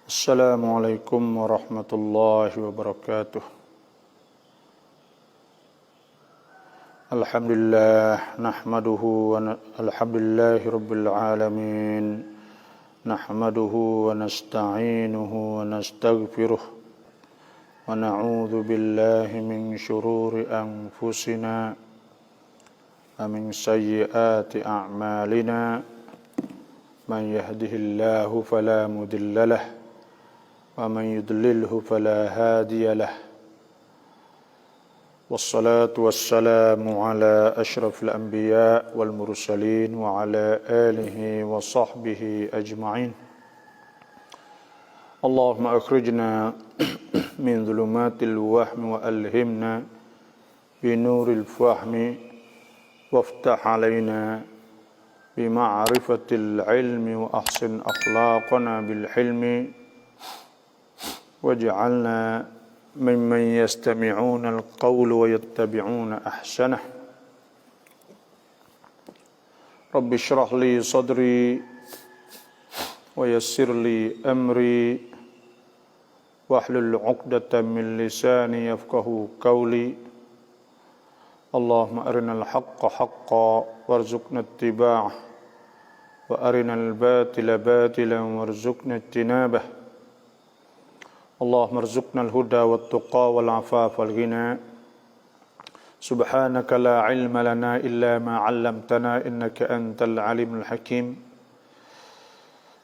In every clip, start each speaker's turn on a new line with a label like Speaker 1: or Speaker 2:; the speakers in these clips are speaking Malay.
Speaker 1: Assalamualaikum warahmatullahi wabarakatuh. Alhamdulillah alhamdulillahi rabbil alamin. Nahmaduhu wa nasta'inuhu wa nastaghfiruh. Wa na'udzu billahi min shururi anfusina wa min sayyiati a'malina. Man yahdihillahu fala mudilla lahu ومن يضلله فلا هادي له والصلاة والسلام على أشرف الأنبياء والمرسلين وعلى آله وصحبه أجمعين. اللهم أخرجنا من ظلمات الوهم وألهمنا بنور الفهم وافتح علينا بمعرفة العلم وأحسن أخلاقنا بالحلم وَاجْعَلْنَا مِمَّنْ يَسْتَمِعُونَ الْقَوْلَ وَيَتَّبِعُونَ أَحْسَنَهُ. رَبِّ اشْرَحْ لِي صَدْرِي وَيَسِّرْ لِي أَمْرِي وَاحْلُلْ عُقْدَةً مِنْ لِسَانِي يَفْقَهُوا قَوْلِي. اللهم أرنا الحق حقا وارزقنا اتباعه وأرنا الباطل باطلا وارزقنا اجتنابه. اللهم ارزقنا الهدى والتقى والعفاف والغنى. سبحانك لا علم لنا إلا ما علمتنا إنك أنت العليم الحكيم.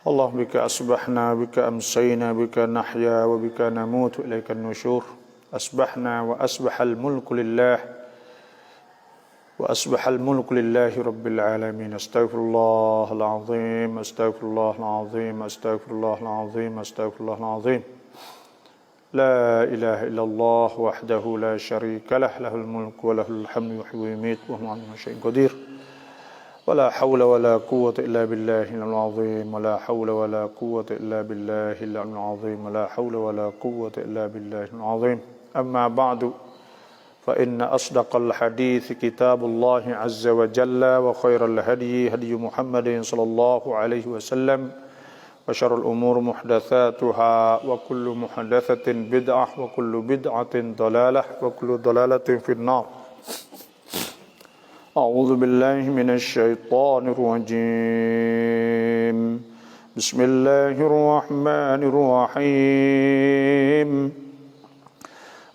Speaker 1: اللهم بك أصبحنا بك أمسينا بك نحيا وبك نموت إليك النشور. أصبحنا وأصبح الملك لله رب العالمين. أستغفر الله العظيم أستغفر الله العظيم أستغفر الله العظيم أستغفر الله العظيم. لا إله إلا الله وحده لا شريك له له الملك وله الحمد يحيي ويميت وهو على كل شيء قدير. ولا حول ولا قوة إلا بالله العظيم ولا حول ولا قوة إلا بالله العظيم ولا حول ولا قوة إلا بالله العظيم. أما بعد فإن أصدق الحديث كتاب الله عز وجل وخير الهدي هدي محمد صلى الله عليه وسلم وشر الأمور محدثاتها وكل محدثة بدعة وكل بدعة ضلالة وكل ضلالة في النار. أعوذ بالله من الشيطان الرجيم. بسم الله الرحمن الرحيم.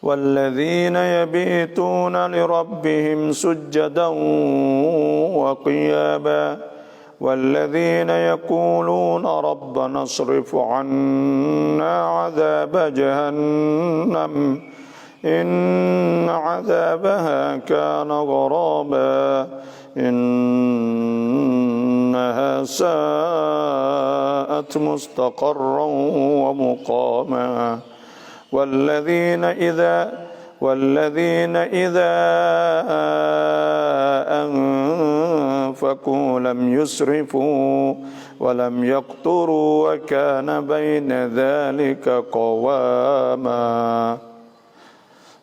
Speaker 1: والذين يبيتون لربهم سجدا وقياما والذين يقولون ربنا اصرف عنا عذاب جهنم إن عذابها كان غراما إنها ساءت مستقرا ومقاما والذين إذا أنفقوا لم يسرفوا ولم يقتروا وكان بين ذلك قواما.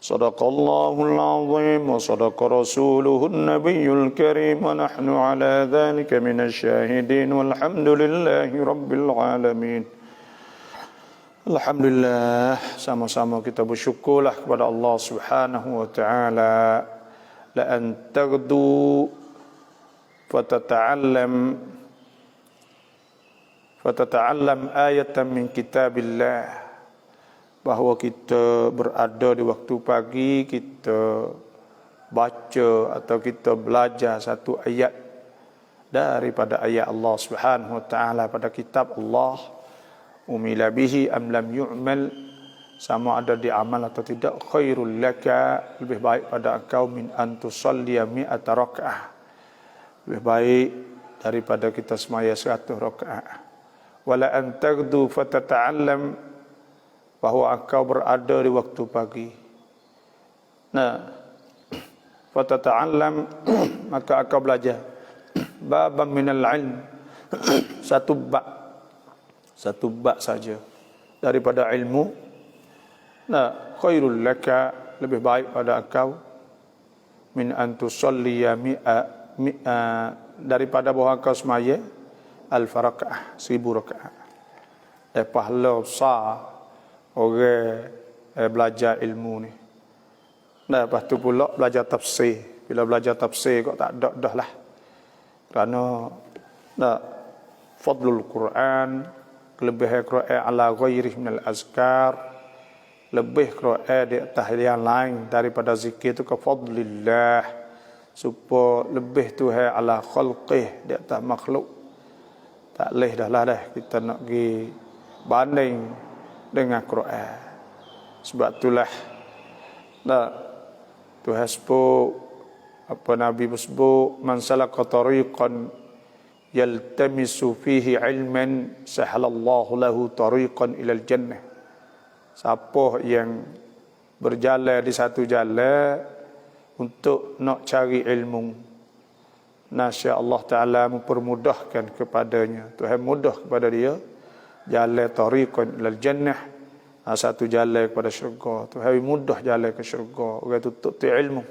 Speaker 1: صدق الله العظيم وصدق رسوله النبي الكريم ونحن على ذلك من الشاهدين والحمد لله رب العالمين. Alhamdulillah, sama-sama kita bersyukurlah kepada Allah Subhanahu wa taala. La an taghdu fatata'allam ayatan min kitabillah, bahwa kita berada di waktu pagi, kita baca atau kita belajar satu ayat daripada ayat Allah Subhanahu wa taala pada kitab Allah. Umila bihi am lam yu'mal, sama ada diamal atau tidak, khairul laka, lebih baik pada engkau, min an tusalliya mi'ata raka'ah, lebih baik daripada kita semaya 100 rakaat. Wala an taghdu fatata'allam, bahwa engkau berada di waktu pagi. Nah, fatata'allam maka engkau belajar babam minal ilm, satu bab saja daripada ilmu. Nah, khairul laka, lebih baik pada engkau, min an tusalliya daripada bahwa engkau semaya 1000 rakaat. dan pahala besar orang belajar ilmu ni. Dan lepas tu pula belajar tafsir. Bila belajar tafsir kok tak ada dah lah. Kerana fadlul Quran, kelebihan Quran ala ghairi minal azkar, lebih Quran di atas yang lain daripada zikir itu ke fadlillah, supaya lebih Tuhan ala khalqih di atas makhluk. Tak boleh dah lah kita nak pergi banding dengan Quran. Sebab itulah Tuhan sebut, apa Nabi sebut, man salaka tariqan yaltamisu fihi ilman sahalallahu lahu tariqan ilal jannah. Siapa yang berjalan di satu jalan untuk nak cari ilmu, nasya Allah Ta'ala mempermudahkan kepadanya. Tuhan mudah kepada dia jalan tariqan ilal jannah, satu jalan kepada syurga. Tuhan mudah jalan ke syurga. Orang tutup tu ilmu.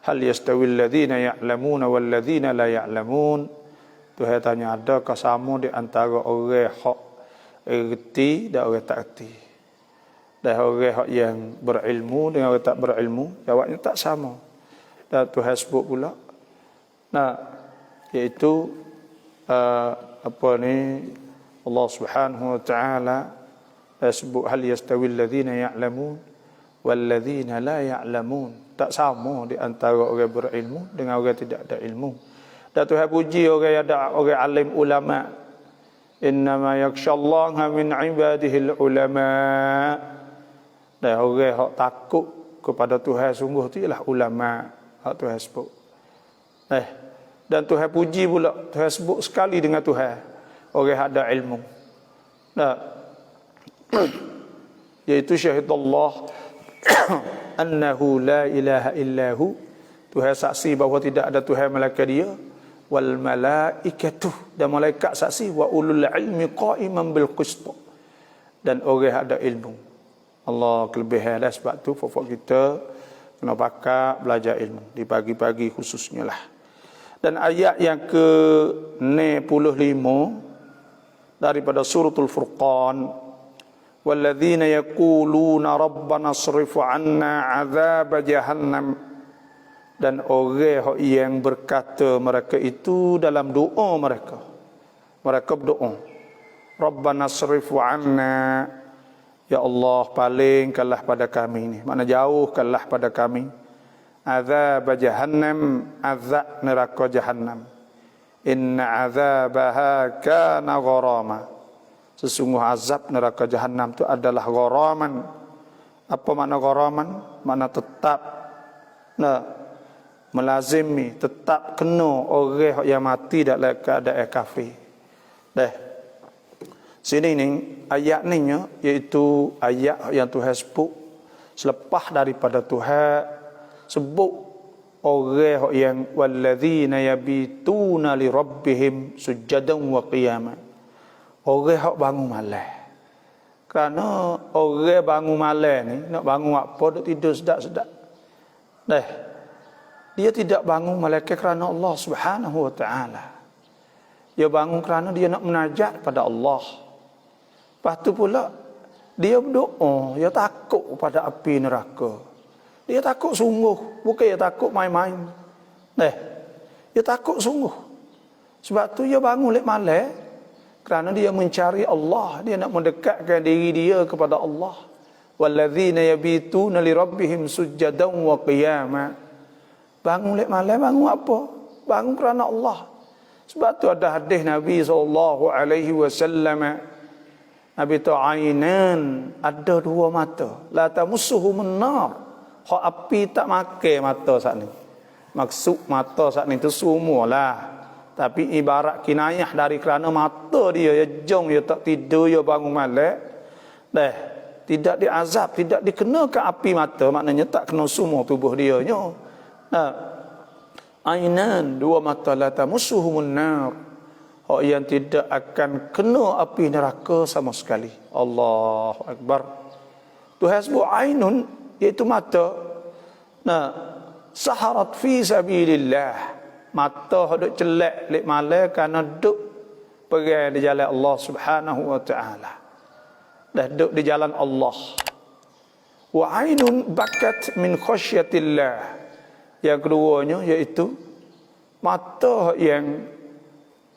Speaker 1: Hal yastawi alladhina ya'lamuna wal ladhina la ya'lamun. Tuhan tanya, adakah sama di antara orang hak erti dan orang tak erti? Dan orang hak yang berilmu dengan orang tak berilmu, jawabnya tak sama. Dan Tuhan sebut pula, iaitu Allah Subhanahu wa taala sebut hal yastawi alladhina ya'lamun wal ladhina la ya'lamun. Tak sama di antara orang berilmu dengan orang tidak ada ilmu. Dan Tuhan puji orang yang ada, orang alim ulama. Innama yakhshallaha min ibadihil ulama. Dan orang yang takut kepada Tuhan sungguh tu ialah ulama. Hak Tuhan sebut. Dan Tuhan puji pula, Tuhan sebut sekali dengan Tuhan orang yang ada ilmu. Iaitu syahidallah annahu la ilaha illahu. Tuhan saksi bahawa tidak ada Tuhan melainkan dia. Wal malaikatuh, dan malaikat saksi, wa ulul ilmi qa'iman bil qist, dan orang ada ilmu. Allah kelebihan dah, sebab tu pokok kita kena pakai belajar ilmu di pagi-pagi khususnya lah. Dan ayat yang ke-65 daripada suratul Furqan, walladzina yaquluna rabbana asrif 'anna 'adzab jahannam. Dan orang yang berkata mereka itu dalam doa mereka. Mereka berdoa, Rabbana asrif 'anna, ya Allah palingkanlah pada kami ni, makna jauhkanlah pada kami, azab jahannam, azab neraka jahannam. Inna azabaha kana gharama. Sesungguh azab neraka jahannam itu adalah gharaman. Apa makna gharaman? Makna tetap melazimi, tetap kena orang yang mati dalam keadaan kafir. Sini ni ayat ni iaitu ayat yang Tuhan sebut selepas daripada Tuhan sebut orang yang walladzina yabituna li rabbihim sujadan wa qiyama. Orang hak bangun malam. Kerana orang bangun malam ni nak bangun apa, duk tidur sedap-sedap. Dia tidak bangun malaikat kerana Allah Subhanahu wa taala. Dia bangun kerana dia nak munajat pada Allah. Lepas tu pula dia berdoa, dia takut pada api neraka. Dia takut sungguh, bukan dia takut main-main. Dia takut sungguh. Sebab tu dia bangun lek malam kerana dia mencari Allah, dia nak mendekatkan diri dia kepada Allah. Walladzina yabituna li rabbihim sujadan wa qiyama. Bangun lek malam, bangun apa? Bangun kerana Allah. Sebab tu ada hadis Nabi SAW. Nabi tu ainan, ada dua mata. La tamussuhumun nar. Hak api tak makan mata saat ni. Maksud mata saat ni tu semualah. Tapi ibarat kinayah dari kerana mata dia, ya jong, ya tak tidur, ya bangun malam. Tidak diazab, tidak dikenakan api mata. Maknanya tak kena semua tubuh dia. Ainan, dua mata, la tamussuhumun nar. Hak yang tidak akan kena api neraka sama sekali. Allahu Akbar. Tuhan sebut ainun, iaitu mata. Saharat fi sabilillah. Mata duk celak lek malam kerana duk pergi di jalan Allah Subhanahu wa taala. dah duduk di jalan Allah. Wa ainun bakat min khasyatillah. Yang keduanya iaitu mata yang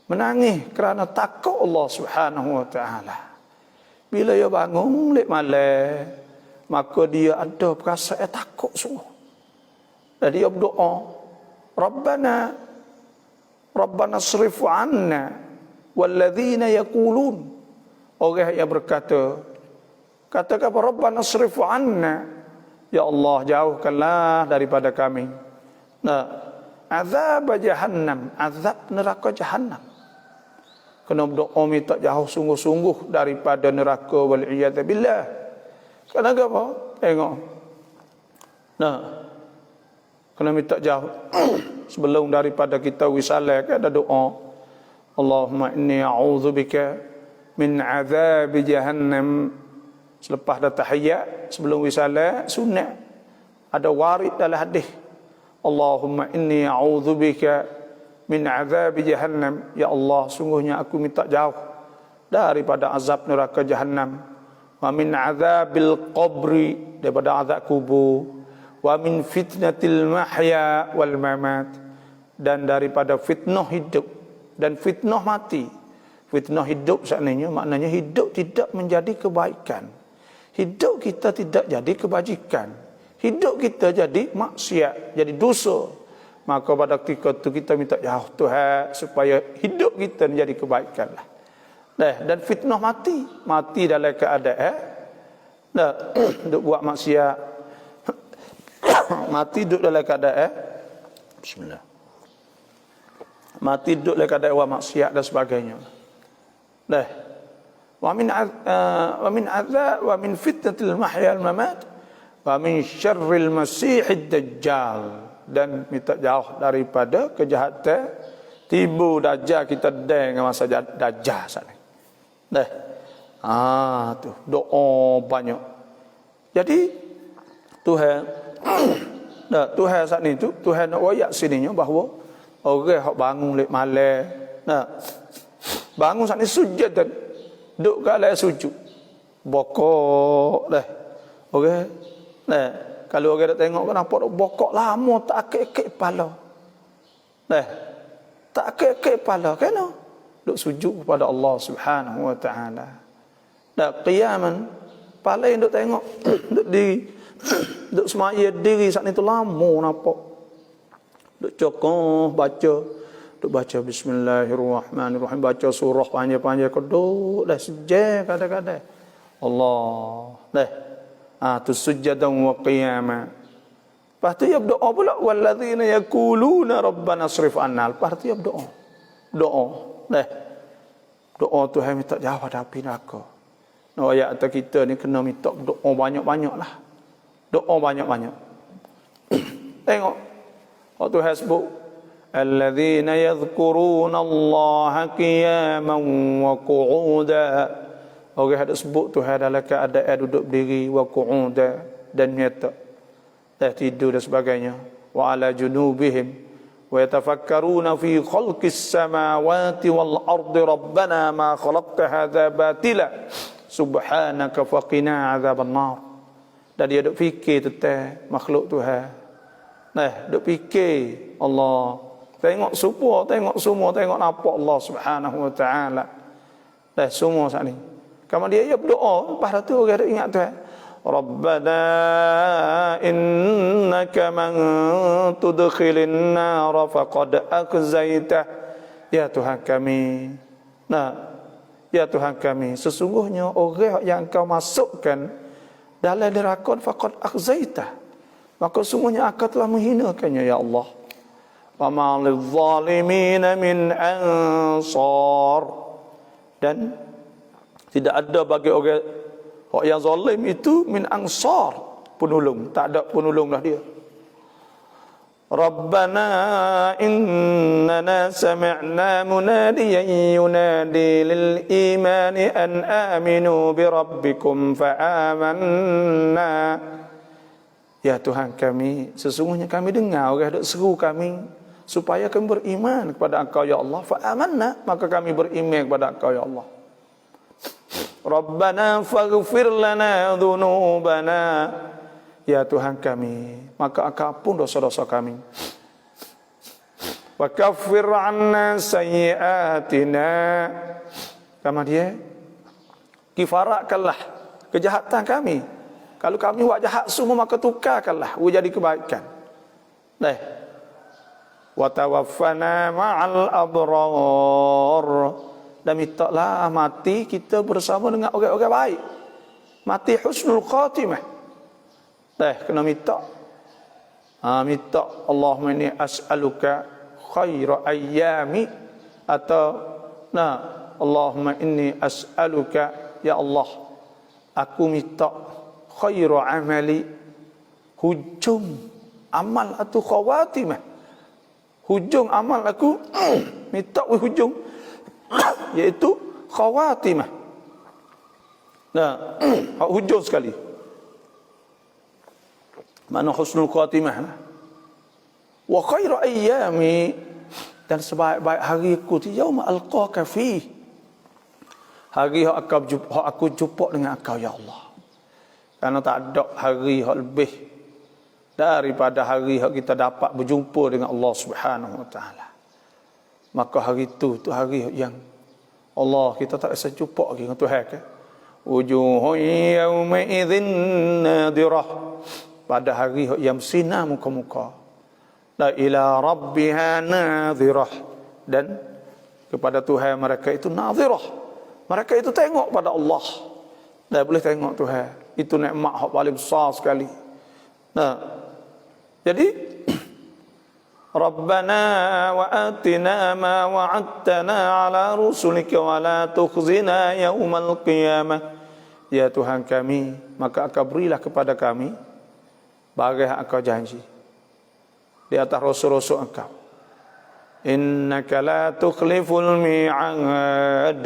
Speaker 1: menangis kerana takut Allah Subhanahu wa taala. Bila dia bangun lek malam, maka dia ada perasaan takut sungguh. Dan dia berdoa, Rabbana srif 'anna walladzina yaqulun. Orang yang berkata, katakan Rabbana srif 'anna, ya Allah jauhkanlah daripada kami azab jahannam, azab neraka jahannam. Kena berdoa minta jauh sungguh-sungguh daripada neraka, wal iyad billah. Kenapa apa? Tengok. Kena minta jauh. Sebelum daripada kita wisalah kan ada doa. Allahumma inni a'udzubika min azab jahannam. Selepas dah tahiyat, sebelum wisalah sunat ada warid dalam hadis. Allahumma inni a'udzubika min azab jahannam. Ya Allah, sungguhnya aku minta jauh daripada azab neraka jahannam. Wa min azabil qabri, daripada azab kubur. Wa min fitnatil mahya wal mamat, dan daripada fitnah hidup dan fitnah mati. Fitnah hidup sebenarnya maknanya hidup tidak menjadi kebaikan. Hidup kita tidak jadi kebajikan. Hidup kita jadi maksiat, jadi dosa. Maka pada ketika itu kita minta jauh Tuhan supaya hidup kita menjadi kebaikan lah. Dan fitnah mati. Mati dalam keadaan duk buat maksiat. Mati duduk dalam keadaan bismillah. Mati duduk dalam keadaan buat maksiat dan sebagainya. Wa min azab wa min fitnatil mahya wal mamat wa min syarril masiihid dajjal, dan minta jauh daripada kejahatan tibu dajjal. Kita dengan masa dajjal sana. Tu doa banyak. Jadi Tuhan saat ni tu Tuhan nak wayak sininya bahawa orang hak bangun lek malam, bangun saat ni sujud dan duk kat sujud bokok dah. Okey. Kalau orang dak tengok kan nampak bokok lama tak akik-akik kepala. Tak akik-akik kepala kena duk sujud kepada Allah Subhanahu wa taala. Qiyaman paling duk tengok duk duk semaya diri saat itu lama nampak. Duk cokoh baca bismillahirrahmanirrahim, baca surah panjang-panjang keduk dah sejak kadang-kadang. Allah. Tu sujadan wa qiyama. Lepas tu dia berdoa pula walladzina yaquluna rabbana srif 'anna. Lepas tu dia berdoa. Doa Tuhan minta jauh dari neraka. Ayat atas kita ni kena minta doa banyak-banyak lah. Doa banyak-banyak. Tengok. Waktu Tuhan sebut alladzina yadhkuruna Allaha qiyaman wa qu'uda. Orang ada sebut Tuhan dalam keadaan duduk berdiri, wa qu'uda, dan nyata, tidur dan sebagainya. Wa ala junubihim wa yatafakkaruna fi khalqis samawati wal ardi rabbana ma khalaqta hadza batila subhanaka faqina adzaban nar. Dan dia duk fikir tentang makhluk Tuhan. Duk fikir Allah. Tengok semua, tengok nampak Allah Subhanahu wa taala. Semua saat ni. Kamu dia berdoa, lepas tu orang duk ingat Tuhan. Rabbana innaka man tudkhilin nar faqad akhzaitah. Ya Tuhan kami. Ya Tuhan kami, sesungguhnya orang yang Engkau masukkan dalam neraka faqad akhzaitah, maka sungguhnya Engkau telah menghinakannya ya Allah. Wa ma lidh-dhalimin min ansar, dan tidak ada bagi orang yang zalim itu min ansar, penolong, tak ada penolong dah dia. Rabbana innana sami'na munadiyan yunadi lil imani an aminu bi rabbikum fa amanna. Ya Tuhan kami, sesungguhnya kami dengar orang duk seru kami supaya kami beriman kepada Engkau ya Allah. Fa amanna, maka kami beriman kepada Engkau ya Allah. Rabbana faghfir lana dhunubana. Ya Tuhan kami, maka ampun dosa-dosa kami. Wa kaffir 'anna sayyi'atina. Kama dia kifaratkanlah kejahatan kami. Kalau kami buat jahat semua, maka tukarkanlah jadi kebaikan. Nah, wa tawaffana ma'al abrar. Dan mintalah mati kita bersama dengan orang-orang baik. Mati husnul khatimah. Nah, kena minta. Minta Allahumma inni as'aluka khaira ayyami, atau Allahumma inni as'aluka, ya Allah, aku minta khaira amali, hujung amal atau khawatimah. Hujung amal aku minta hujung iaitu khawatimah. Hujung sekali. Mana husnul khatimah. Wa khairu ayyami, dan sebaik-baik hari aku tu yauma alqaka fi, hari yang aku jumpa dengan Engkau ya Allah. Karena tak ada hari yang lebih daripada hari yang kita dapat berjumpa dengan Allah Subhanahu wa taala. Maka hari itu hari yang Allah kita tak rasa jumpa lagi dengan Tuhan kan. Wujuhun yawma idzin nadirah, pada hari yang bersinar muka-muka. La ila rabbiha nadhirah, dan kepada Tuhan mereka itu nadhirah. Mereka itu tengok pada Allah. Dah boleh tengok Tuhan. Itu nikmat yang paling besar sekali. Jadi Rabbana wa atina ma wa'adtana ala rusulika wa la tukhzina yaumal qiyamah. Ya Tuhan kami, maka Engkau berilah kepada kami bagai yang Engkau janji di atas rasul-rasul Engkau. Innaka la tukhliful mi'ad.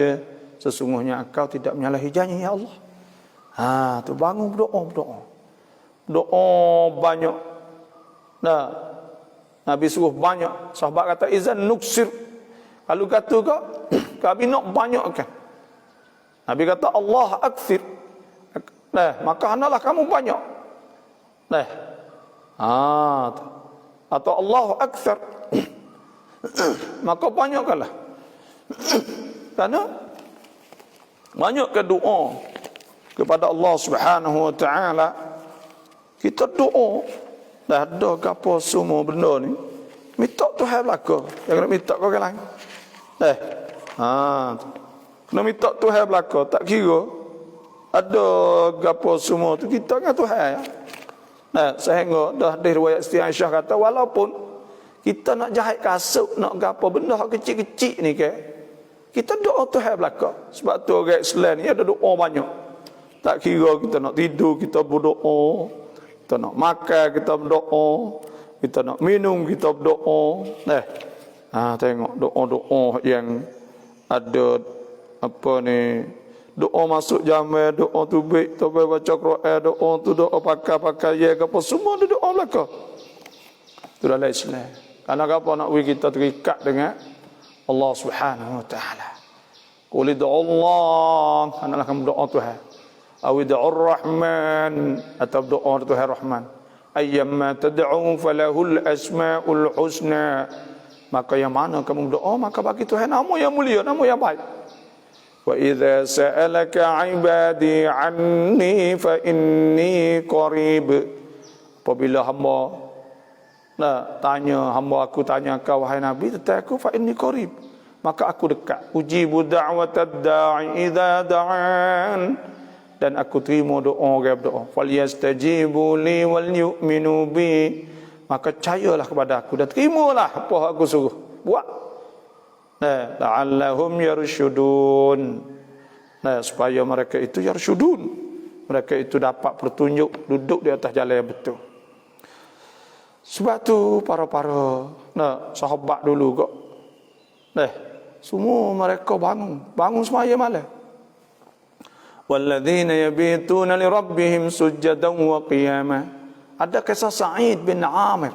Speaker 1: Sesungguhnya Engkau tidak menyalahi janji ya Allah. Tu bangun berdoa. Doa banyak. Nabi suruh banyak. Sahabat kata izan nuksir. Kalau kata kami nak banyakkan. Nabi kata Allah akthir. Maka hendaklah kamu banyak. Atau Allah akthar. Maka banyakkanlah. Karena banyak ke doa kepada Allah Subhanahu wa taala. Kita doa dah ada gapo semua benda ni, minta Tuhan belaka, jangan nak minta kau orang lain. Kena minta Tuhan belaka, tak kira ada gapo semua tu kita dengan Tuhan. Sehingga dah ada riwayat Siti Aisyah kata, walaupun kita nak jahit kasut, nak gapo benda kecil-kecil ni ke, kita doa Tuhan belaka. Sebab tu orang Islam ni ada doa banyak. Tak kira kita nak tidur, kita berdoa. Kita nak makan, kita berdoa. Kita nak minum, kita berdoa. Tengok doa-doa yang ada apa ni, doa masuk jamai, doa tu baik, tu baca Quran, doa tu doa pakai ya apa semua ada doa belaka. Itu dalam Islam. Karena apa nak kita terikat dengan Allah Subhanahu wa taala. Qul Allah, hendaklah kamu doa Tuhan. Awid'ur Rahman, atau doa Tuhan Rahman. Ayyamma tad'u falahul asmaul husna. Maka yang mana kamu doa, maka bagi Tuhan nama yang mulia, nama yang baik. Wa idza sa'alaka 'ibadi 'anni fa inni qarib. Apabila hamba tanya, hamba aku tanya kau wahai Nabi tentang aku, fa inni qarib, maka aku dekat. Ujibu da'watad da'i idza da'an, dan aku terima doa orang berdoa. Falyastajibu li wal yu'minu bi, maka percayalah kepada aku dan terimalah apa aku suruh buat. La'allahum yarshudun, supaya mereka itu yarshudun, mereka itu dapat petunjuk, duduk di atas jalan yang betul. Sebab tu para sahabat dulu kok, semua mereka bangun semaya malam. Walladzina yabituna li rabbihim sujadan wa qiyama. Ada kisah Sa'id bin Amir.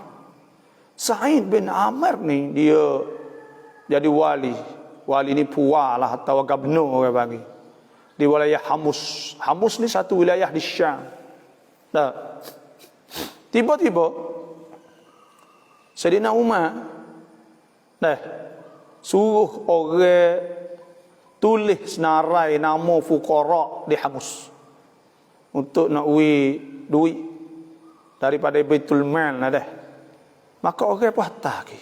Speaker 1: Sa'id bin Amir ni dia jadi wali. Wali ni pualah atau gubernur orang bagi. di wilayah Hamus. Hamus ni satu wilayah di Syam. Nah, tiba-tiba Sayyidina Umar suruh orang tulis senarai nama fuqara di Hamus untuk nak duit daripada Baitul Mal Maka orang pun hantar lagi.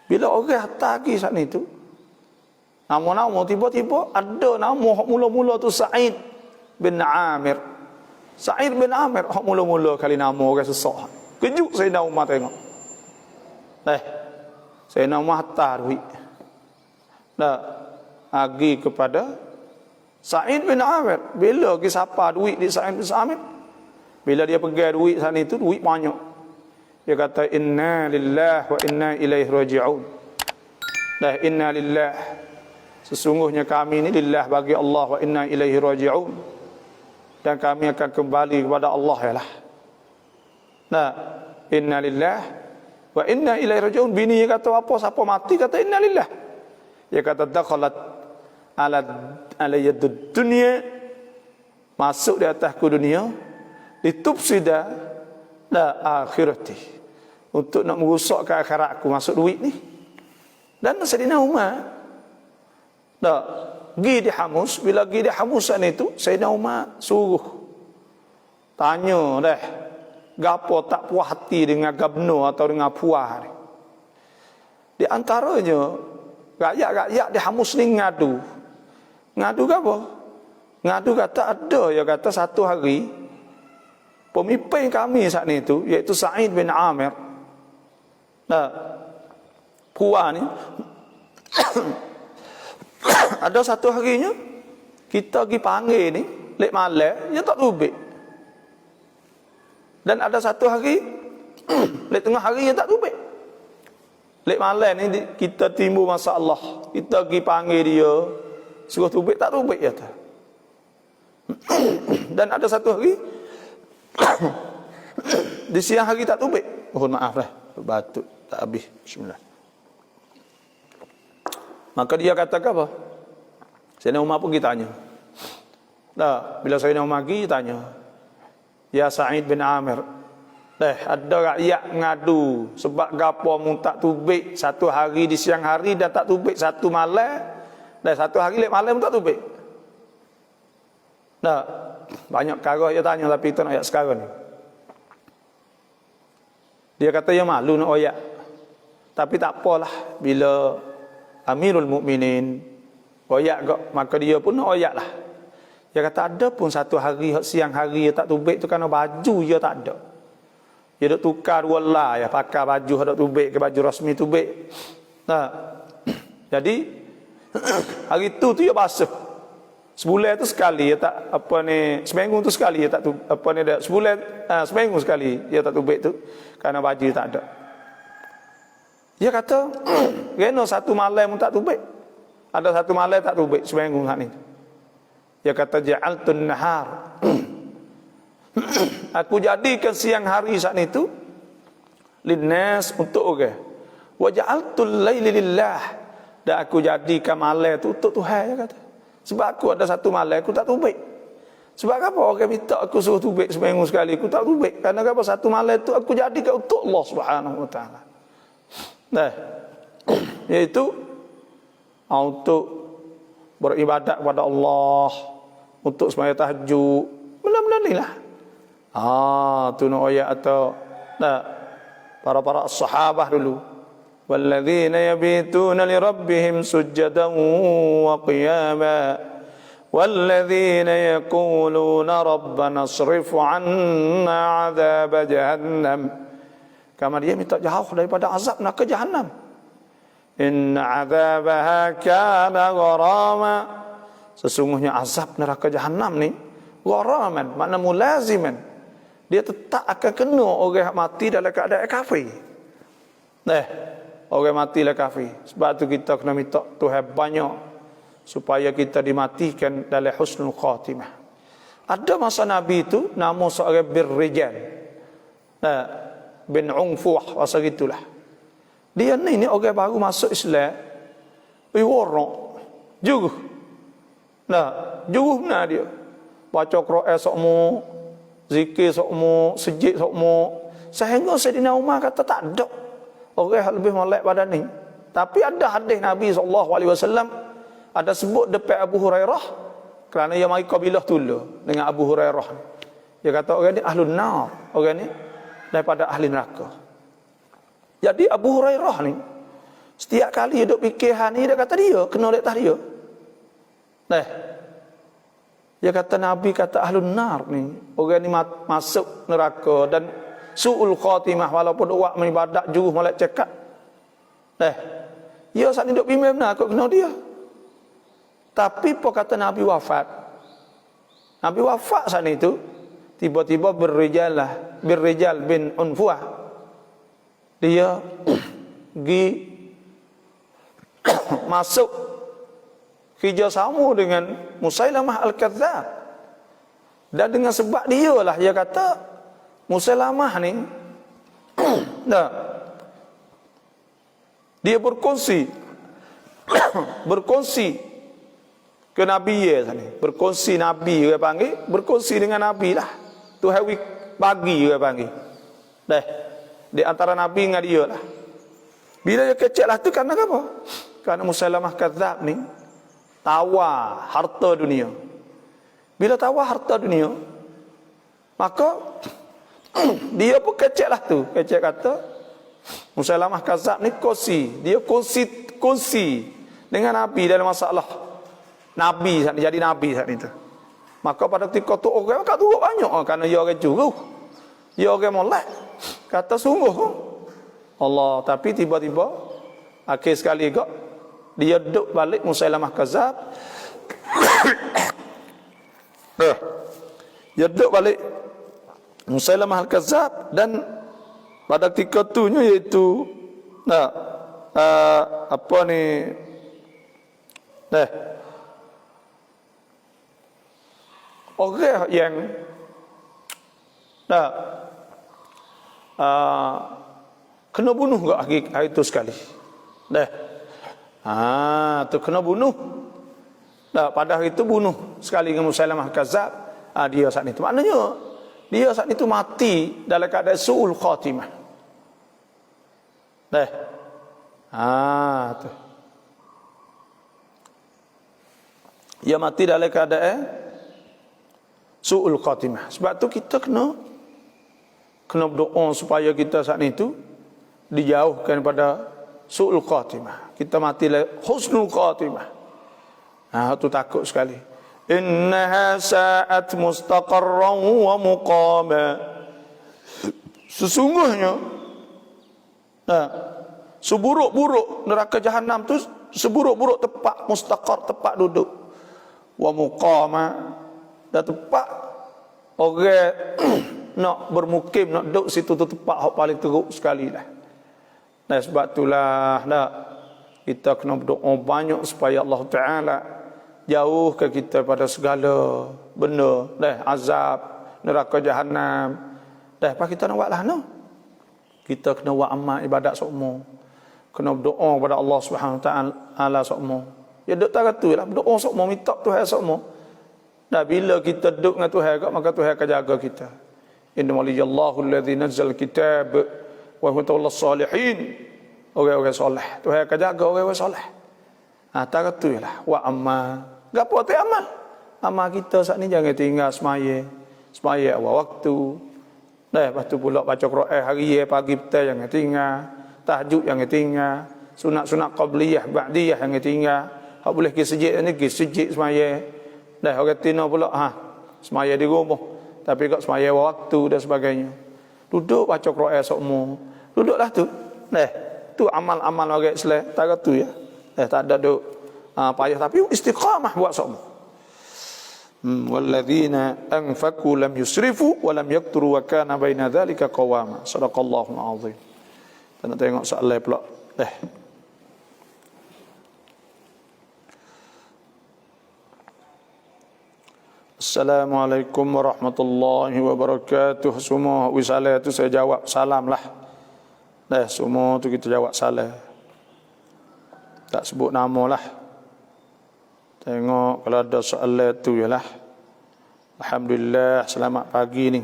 Speaker 1: Bila orang hantar lagi saat itu, nama-nama tiba-tiba ada nama hak mula-mula tu Sa'id bin Amir. Sa'id bin Amir hak mula-mula kali nama orang sesak. Kejut Sayyidina Umar tengok. Sayyidina Umar hantar duit. Agi kepada Sa'id bin Amir. Bila pergi sapa duit di Sa'id bin Amir? Bila dia pegang duit sana itu, duit banyak. Dia kata, inna lillahi wa inna ilaihi raji'un. Inna lillahi. Sesungguhnya kami ini lillah bagi Allah wa inna ilaihi raji'un. Dan kami akan kembali kepada Allah yalah. Inna lillahi wa inna ilaihi raji'un. Bini dia kata apa? Siapa mati kata inna lillah. Dia kata dakhalat ala yadud dunya, masuk di atasku dunia, litubsida akhirati, untuk nak merosakkan akhiratku, masuk duit ni. Dan Sayyidina Umar pergi di Hamus. Bila pergi di Hamusan itu, Sayyidina Umar suruh tanya gapo tak puas hati dengan Gabno atau dengan puah ni. Di antaranya rakyat-rakyat di Hamus ni ngadu ke apa? Ngadu kata ada, ya kata satu hari pemimpin kami saat itu, iaitu Sa'id bin Amir, puah ni ada satu harinya kita pergi panggil ni lek malam, dia tak tubik. Dan ada satu hari lek tengah hari dia tak tubik. Lek malam ni kita timbul masalah, kita pergi panggil dia suruh tubik, tak tubik ya tak. Dan ada satu hari di siang hari tak tubik. Mohon maaf batuk tak habis. Bismillah. Maka dia kata apa? Sayyidina Umar pergi tanya. Bila Sayyidina Umar pergi tanya, ya Sa'id bin Amir, ada rakyat ngadu sebab gapo mu tak tubik satu hari di siang hari dan tak tubik satu malam, dan satu hari lek malam tak tubik. Banyak perkara dia tanya, tapi itu nak ayat sekarang ni. Dia kata ya malu nak ayat, tapi tak apalah, bila Amirul Mukminin oyak kok, maka dia pun nak oyak lah. Dia kata ada pun satu hari siang hari dia tak tubik tu kerana baju dia tak ada. Dia duk tukar wala ya, pakai baju ada tubik ke baju rasmi tubik. Jadi hari tu dia basuh. Sebulan tu sekali dia tak seminggu tu sekali dia tak seminggu sekali dia tak tubik tu kerana baju dia tak ada. Dia kata, kena satu malam pun tak tubik. Ada satu malam tak tubik, seminggu saat ni. Dia kata, ja'altun nahar. Aku jadikan siang hari saat itu, linnas untuk orang. Wa ja'altul laili lillah. Dan aku jadikan malam itu untuk Tuhan, dia kata. Sebab aku ada satu malam, aku tak tubik. Sebab apa orang minta aku suruh tubik seminggu sekali, aku tak tubik. Kerana apa satu malam itu aku jadikan untuk Allah Subhanahu Wa Taala. Iaitu untuk beribadat kepada Allah, untuk sembahyang tahajud, benda-benda ni lah. Tu nak ayat atau para sahabah dulu. Walladzina yabituna li rabbihim sujjadan wa qiyama walladzina yaquluna rabbana asrif 'anna 'adzab jahannam. Karena dia minta jauh daripada azab neraka Jahannam. Inna azabaha kana gharama. Sesungguhnya azab neraka Jahannam ni gharaman, makna mulaziman. Dia tetap akan kena orang mati dalam keadaan kafir. Orang mati dalam kafir. Sebab tu kita kena minta Tuhan banyak supaya kita dimatikan dalam husnul khatimah. Ada masa Nabi itu nama seorang Birrijal. Bin Ungfuh, masa gitulah. Dia ni orang baru masuk Islam. Warok juga. Nah, juruh benar dia. Baca Quran sokmo, zikir sokmo, sejid sokmo. Sehingga Sayyidina Umar kata tak ada orang yang lebih molek pada ni. Tapi ada hadis Nabi SAW ada sebut depan Abu Hurairah kerana ia mai kabilah dulu dengan Abu Hurairah. Dia kata orang ni ahlun nar, orang ni daripada ahli neraka. Jadi Abu Hurairah ni setiap kali duk fikir hal ni dia kata dia kena dekat dia. Nah. Dia kata Nabi kata ahlun nar ni, orang ni masuk neraka dan su'ul khatimah walaupun awak menibadak juruh molek cekak. Nah. Ya saat ni duk bimbang benar kau kena dia. Tapi apa kata Nabi wafat? Nabi wafat saat itu tiba-tiba berrijal bin Unfuah. Dia pergi masuk kerjasama dengan Musailamah Al-Kadzdzab. Dan dengan sebab dia lah dia kata Musailamah ni nah, dia berkongsi ke Nabi ya sana. Berkongsi Nabi dia panggil, berkongsi dengan Nabi lah. Tu hari pagi dia panggil. Dah. Di antara Nabi dengan dia lah. Bila dia kecek lah tu kerana apa? Kerana Musailamah Kadzdzab ni tawar harta dunia. Bila tawar harta dunia, maka dia pun kecek lah tu. Kecek kata Musailamah Kadzdzab ni dia kongsi dengan Nabi dalam masalah Nabi saat ni, jadi Nabi saat itu. Maka pada ketika tu orang kat turut banyak kerana dia orang juru. Dia orang molek. Kata sungguh Allah, tapi tiba-tiba akhir sekali juga dia duduk balik Musailamah Kadzdzab. Dia duduk balik Musailamah Al-Kadzdzab dan pada ketika tu iaitu apa ni orang yang kena bunuh ke hari itu sekali. Tu kena bunuh. Pada hari itu bunuh sekali dengan Musailamah Kadzdzab. Dia saat itu maknanya dia saat itu mati dalam keadaan su'ul khatimah. Tu. Dia mati dalam keadaan su'ul khatimah. Sebab tu kita kena berdoa supaya kita saat itu dijauhkan pada su'ul khatimah. Kita mati dalam husnul khatimah. Tu takut sekali. Innaha sa'at mustaqarran wa muqama. Sesungguhnya seburuk-buruk neraka jahanam tu seburuk-buruk tempat mustaqar, tempat duduk, wa muqama, dan tempat orang nak bermukim, nak duduk situ tu tempat yang paling teruk sekali lah. Sebab itulah kita kena berdoa banyak supaya Allah Ta'ala jauhkan kita pada segala benda azab neraka jahanam. Lepas kita nak buatlah kita kena buat amal ibadat semua, kena berdoa kepada Allah Subhanahu Wa Taala semua. Ya duk tak tu lah berdoa semua, minta Tuhan semua. Bila kita duduk dengan Tuhan, maka Tuhan akan jaga kita. Inna waliyallahu alladhi nazzal kitab wa huwa tawallas salihin. Orang-orang soleh Tuhan akan jaga orang-orang soleh. Tak tu lah wa amal. Gapo tu amal? Amal kita saat ni jangan tinggal semaya awal waktu. Lepas tu pula baca Quran hari pagi petang jangan tinggal. Tahajud jangan tinggal. Sunat-sunat qabliyah ba'diyah jangan tinggal. Hak boleh pergi sejid ni pergi sejid semaya. Orang tina pula semaya di rumah. Tapi kok semaya waktu dan sebagainya. Duduk baca Quran semua. Duduklah tu. Tu amal-amal orang Islam. Tak tu ya. Tak ada duk payah tapi istiqamah buat semua. Walladzina anfaqu lam yusrifu wa lam yaqturu wa kana baina dzalika qawama. Shadaqallahul azim. Kita nak tengok soalan pula. Assalamualaikum warahmatullahi wabarakatuh. Semua wisalah tu saya jawab salam lah. Semua tu kita jawab salam. Tak sebut nama lah. Tengok kalau ada soalan tu ialah. Alhamdulillah, selamat pagi ni.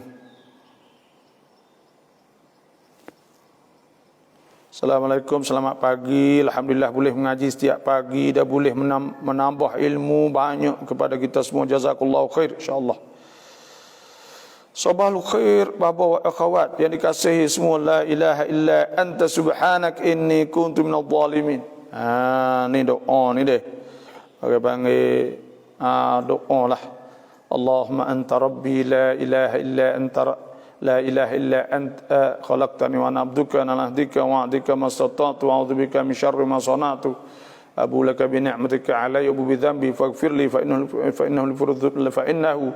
Speaker 1: Assalamualaikum, selamat pagi. Alhamdulillah boleh mengaji setiap pagi dan boleh menambah ilmu banyak kepada kita semua. Jazakallahu khair insya-Allah. Sabahul khair bapa wa akhwat yang dikasihi semua, la ilaha illa anta subhanak inni kuntu minadh dhalimin. Ni doa ni deh. Bagi panggil doa lah. Allahumma anta rabbi la ilaha illa anta la ilaha illa anta khalaqtani wa ana abduka ana ahdika wa a'dika mastata'tu wa a'udzu bika min syarri ma sana'tu. Abu laka bi ni'matika alayya wa bi dhanbi faghfir li fa innahu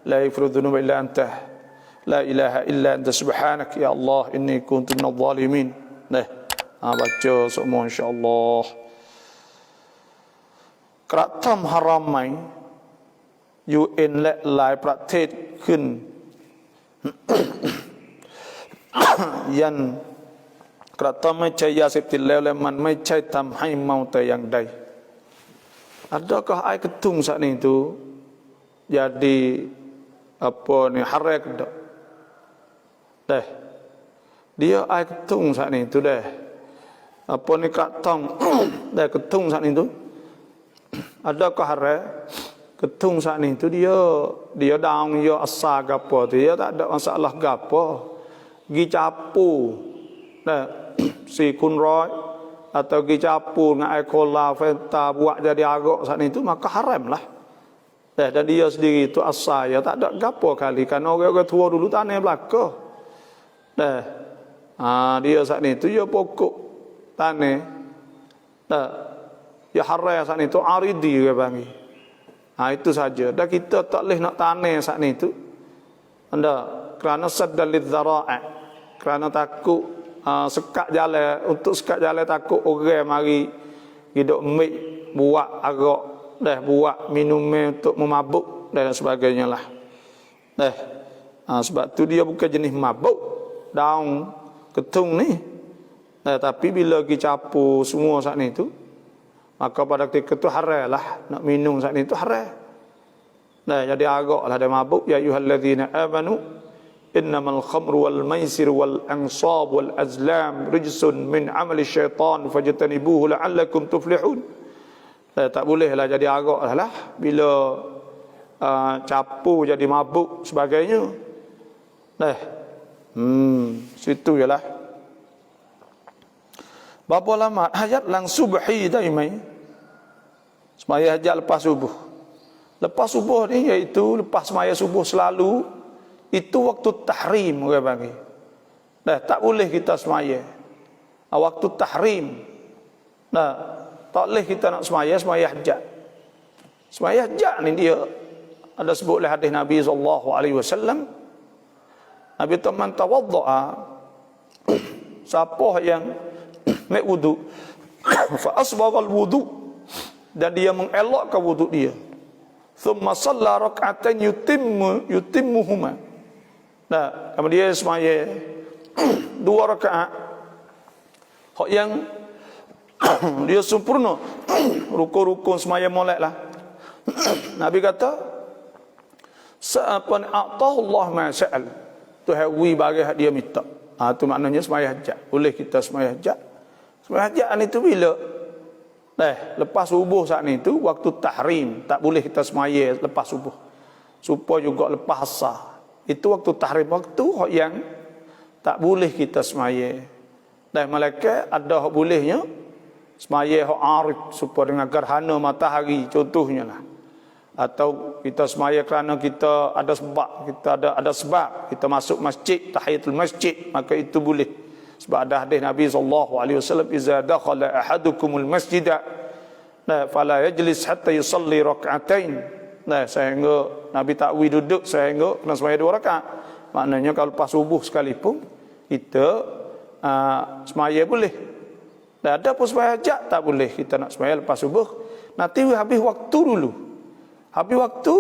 Speaker 1: la yaghfiru dhunuba illa anta la ilaha illa anta subhanak ya Allah inni kuntu minadh dhalimin. Baca semua insya-Allah. Keratam haramai UN และหลายประเทศขึ้น ยันกระทำไม่ใช่ยาเสพติดแล้วและมันไม่ใช่ทำให้เมาแต่อย่างใด Adakah air ketung saat itu jadi apa ni haram ke tak? Dah. Dia air ketung saat itu dah. Apa ni katong dah ketung saat itu. Adakah haram? Ketung saat itu dia daun dia asal gapo tu dia tak ada masalah gapo. Gi capu. Dah si kunroy atau gi capu dengan air cola Fanta buat jadi arak saat itu maka haram lah. Dan dia sendiri itu asal ya tak ada gapo kali kan orang-orang tua dulu tanah belaka. Dia saat itu dia pokok tanah. Ya haram saat itu aridi dia panggil. Itu saja. Dan kita tak boleh nak tanah saat itu. Kerana saddal lidzara'a. Kerana takut sekat jalan, untuk sekat jalan takut orang mari hidup mik buat arak buat minum untuk memabuk dan sebagainya lah. Sebab tu dia bukan jenis mabuk daun ketung ni. Tapi bila kita capu semua saat itu maka pada ketika itu haram lah nak minum saat itu haram. Jadi arak lah dia mabuk. Ya ayyuhalladzina amanu innamal khamru wal maisir wal ansab wal azlam rijsun min amali syaitan fajtanibuhu la'allakum tuflihun. Tak bolehlah jadi arak lah bila capu jadi mabuk sebagainya. Situ ialah berapa lama hajat lang subhi daimai semaya hajat lepas subuh. Lepas subuh ni iaitu lepas semaya subuh selalu itu waktu tahrim orang panggil. Tak boleh kita semaya. Waktu tahrim. Tak boleh kita nak semaya hajat. Semaya hajat ni dia ada sebut oleh hadis Nabi SAW. Nabi tu man tawadda'a siapa yang make wudu fa asbagha al-wudu dan dia mengelakkan wudu dia. Thumma shalla rak'atain yutimmuhuma. Kemudian semaya 2 rakaat. Hak yang dia sempurna. Rukun-rukun semaya moleklah. Nabi kata sa'apan a'tahu Allah ma sa'al. Tuhan wi bagi hak dia minta. Itu maknanya semaya hajat. Boleh kita semaya hajat. Semaya hajat itu bila? Lepas subuh saat itu waktu tahrim, tak boleh kita semaya lepas subuh. Supaya juga lepas asar. Itu waktu tahrim, waktu yang tak boleh kita semaya. Dan malaikat ada hak bolehnya semaya hak arif supaya dengan gerhana matahari contohnya lah. Atau kita semaya kerana kita ada sebab, ada sebab kita masuk masjid, tahiyatul masjid, maka itu boleh. Sebab ada hadis Nabi SAW, iza dakhala ahadukumul masjidah fala yajlis hatta yusalli rak'atain. Sehingga Nabi takwi duduk sehingga kena semaya 2 rakaat. Maknanya kalau lepas subuh sekalipun kita semaya boleh. Dan ada pun semaya hajat tak boleh kita nak semaya lepas subuh. Nanti habis waktu dulu. Habis waktu,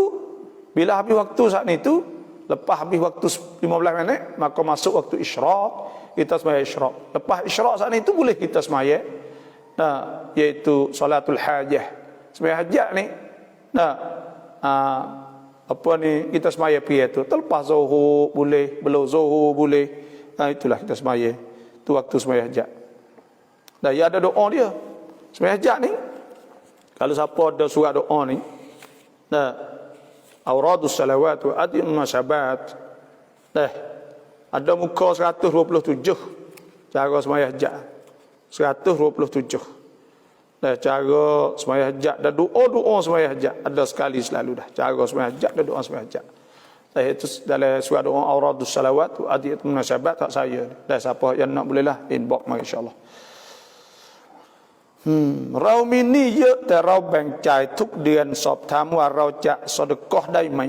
Speaker 1: bila habis waktu saat itu, lepas habis waktu 15 minit, maka masuk waktu isyraq, kita semaya isyraq. Lepas isyraq saat itu boleh kita semaya, iaitu salatul hajah. Semaya hajat ni, Nah, apa ni kita semaya piye tu? Terlepas zuhur boleh, belum zuhur boleh. Itulah kita semaya. Tu waktu semaya hajat. Dan ya ada doa dia. Semaya hajat ni kalau siapa ada surat doa ni, nah, auradus salawat wa adil munasabat. Ada muka 127 cara semaya hajat. 127. Cara semaya hajat dan doa-doa semaya hajat ada sekali selalu dah. Cara semaya hajat dan doa semaya hajat. Itu dalam surat doa auradus salawat wa adil munasabat tak saya. Dan siapa yang nak bolehlah inbox mai insya-Allah. เรามีหนี้เยอะแต่เราแบ่งจ่ายทุกเดือนสอบถามว่าเราจะซอดะกอฮ์ได้ไหม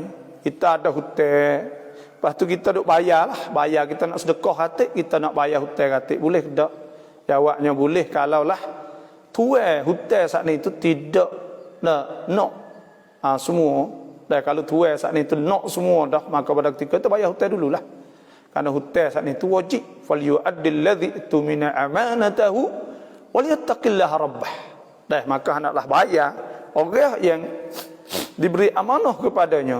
Speaker 1: kita ada hutang lepas tu kita duk bayar lah, bayar kita nak sedekah hati, kita nak bayar hutang hati, boleh tak? Jawabnya boleh kalau lah tuai hutang saat ni tu tidak nak semua. Dan kalau tuai saat ni tu nak semua dah, maka pada ketika itu bayar hutang dululah. Karena hutang saat ni tu wajib. Fal yu'addil ladzi tumina amanatahu waliyattaqillaha rabbah. Maka hendaklah bayar orang yang diberi amanah kepadanya.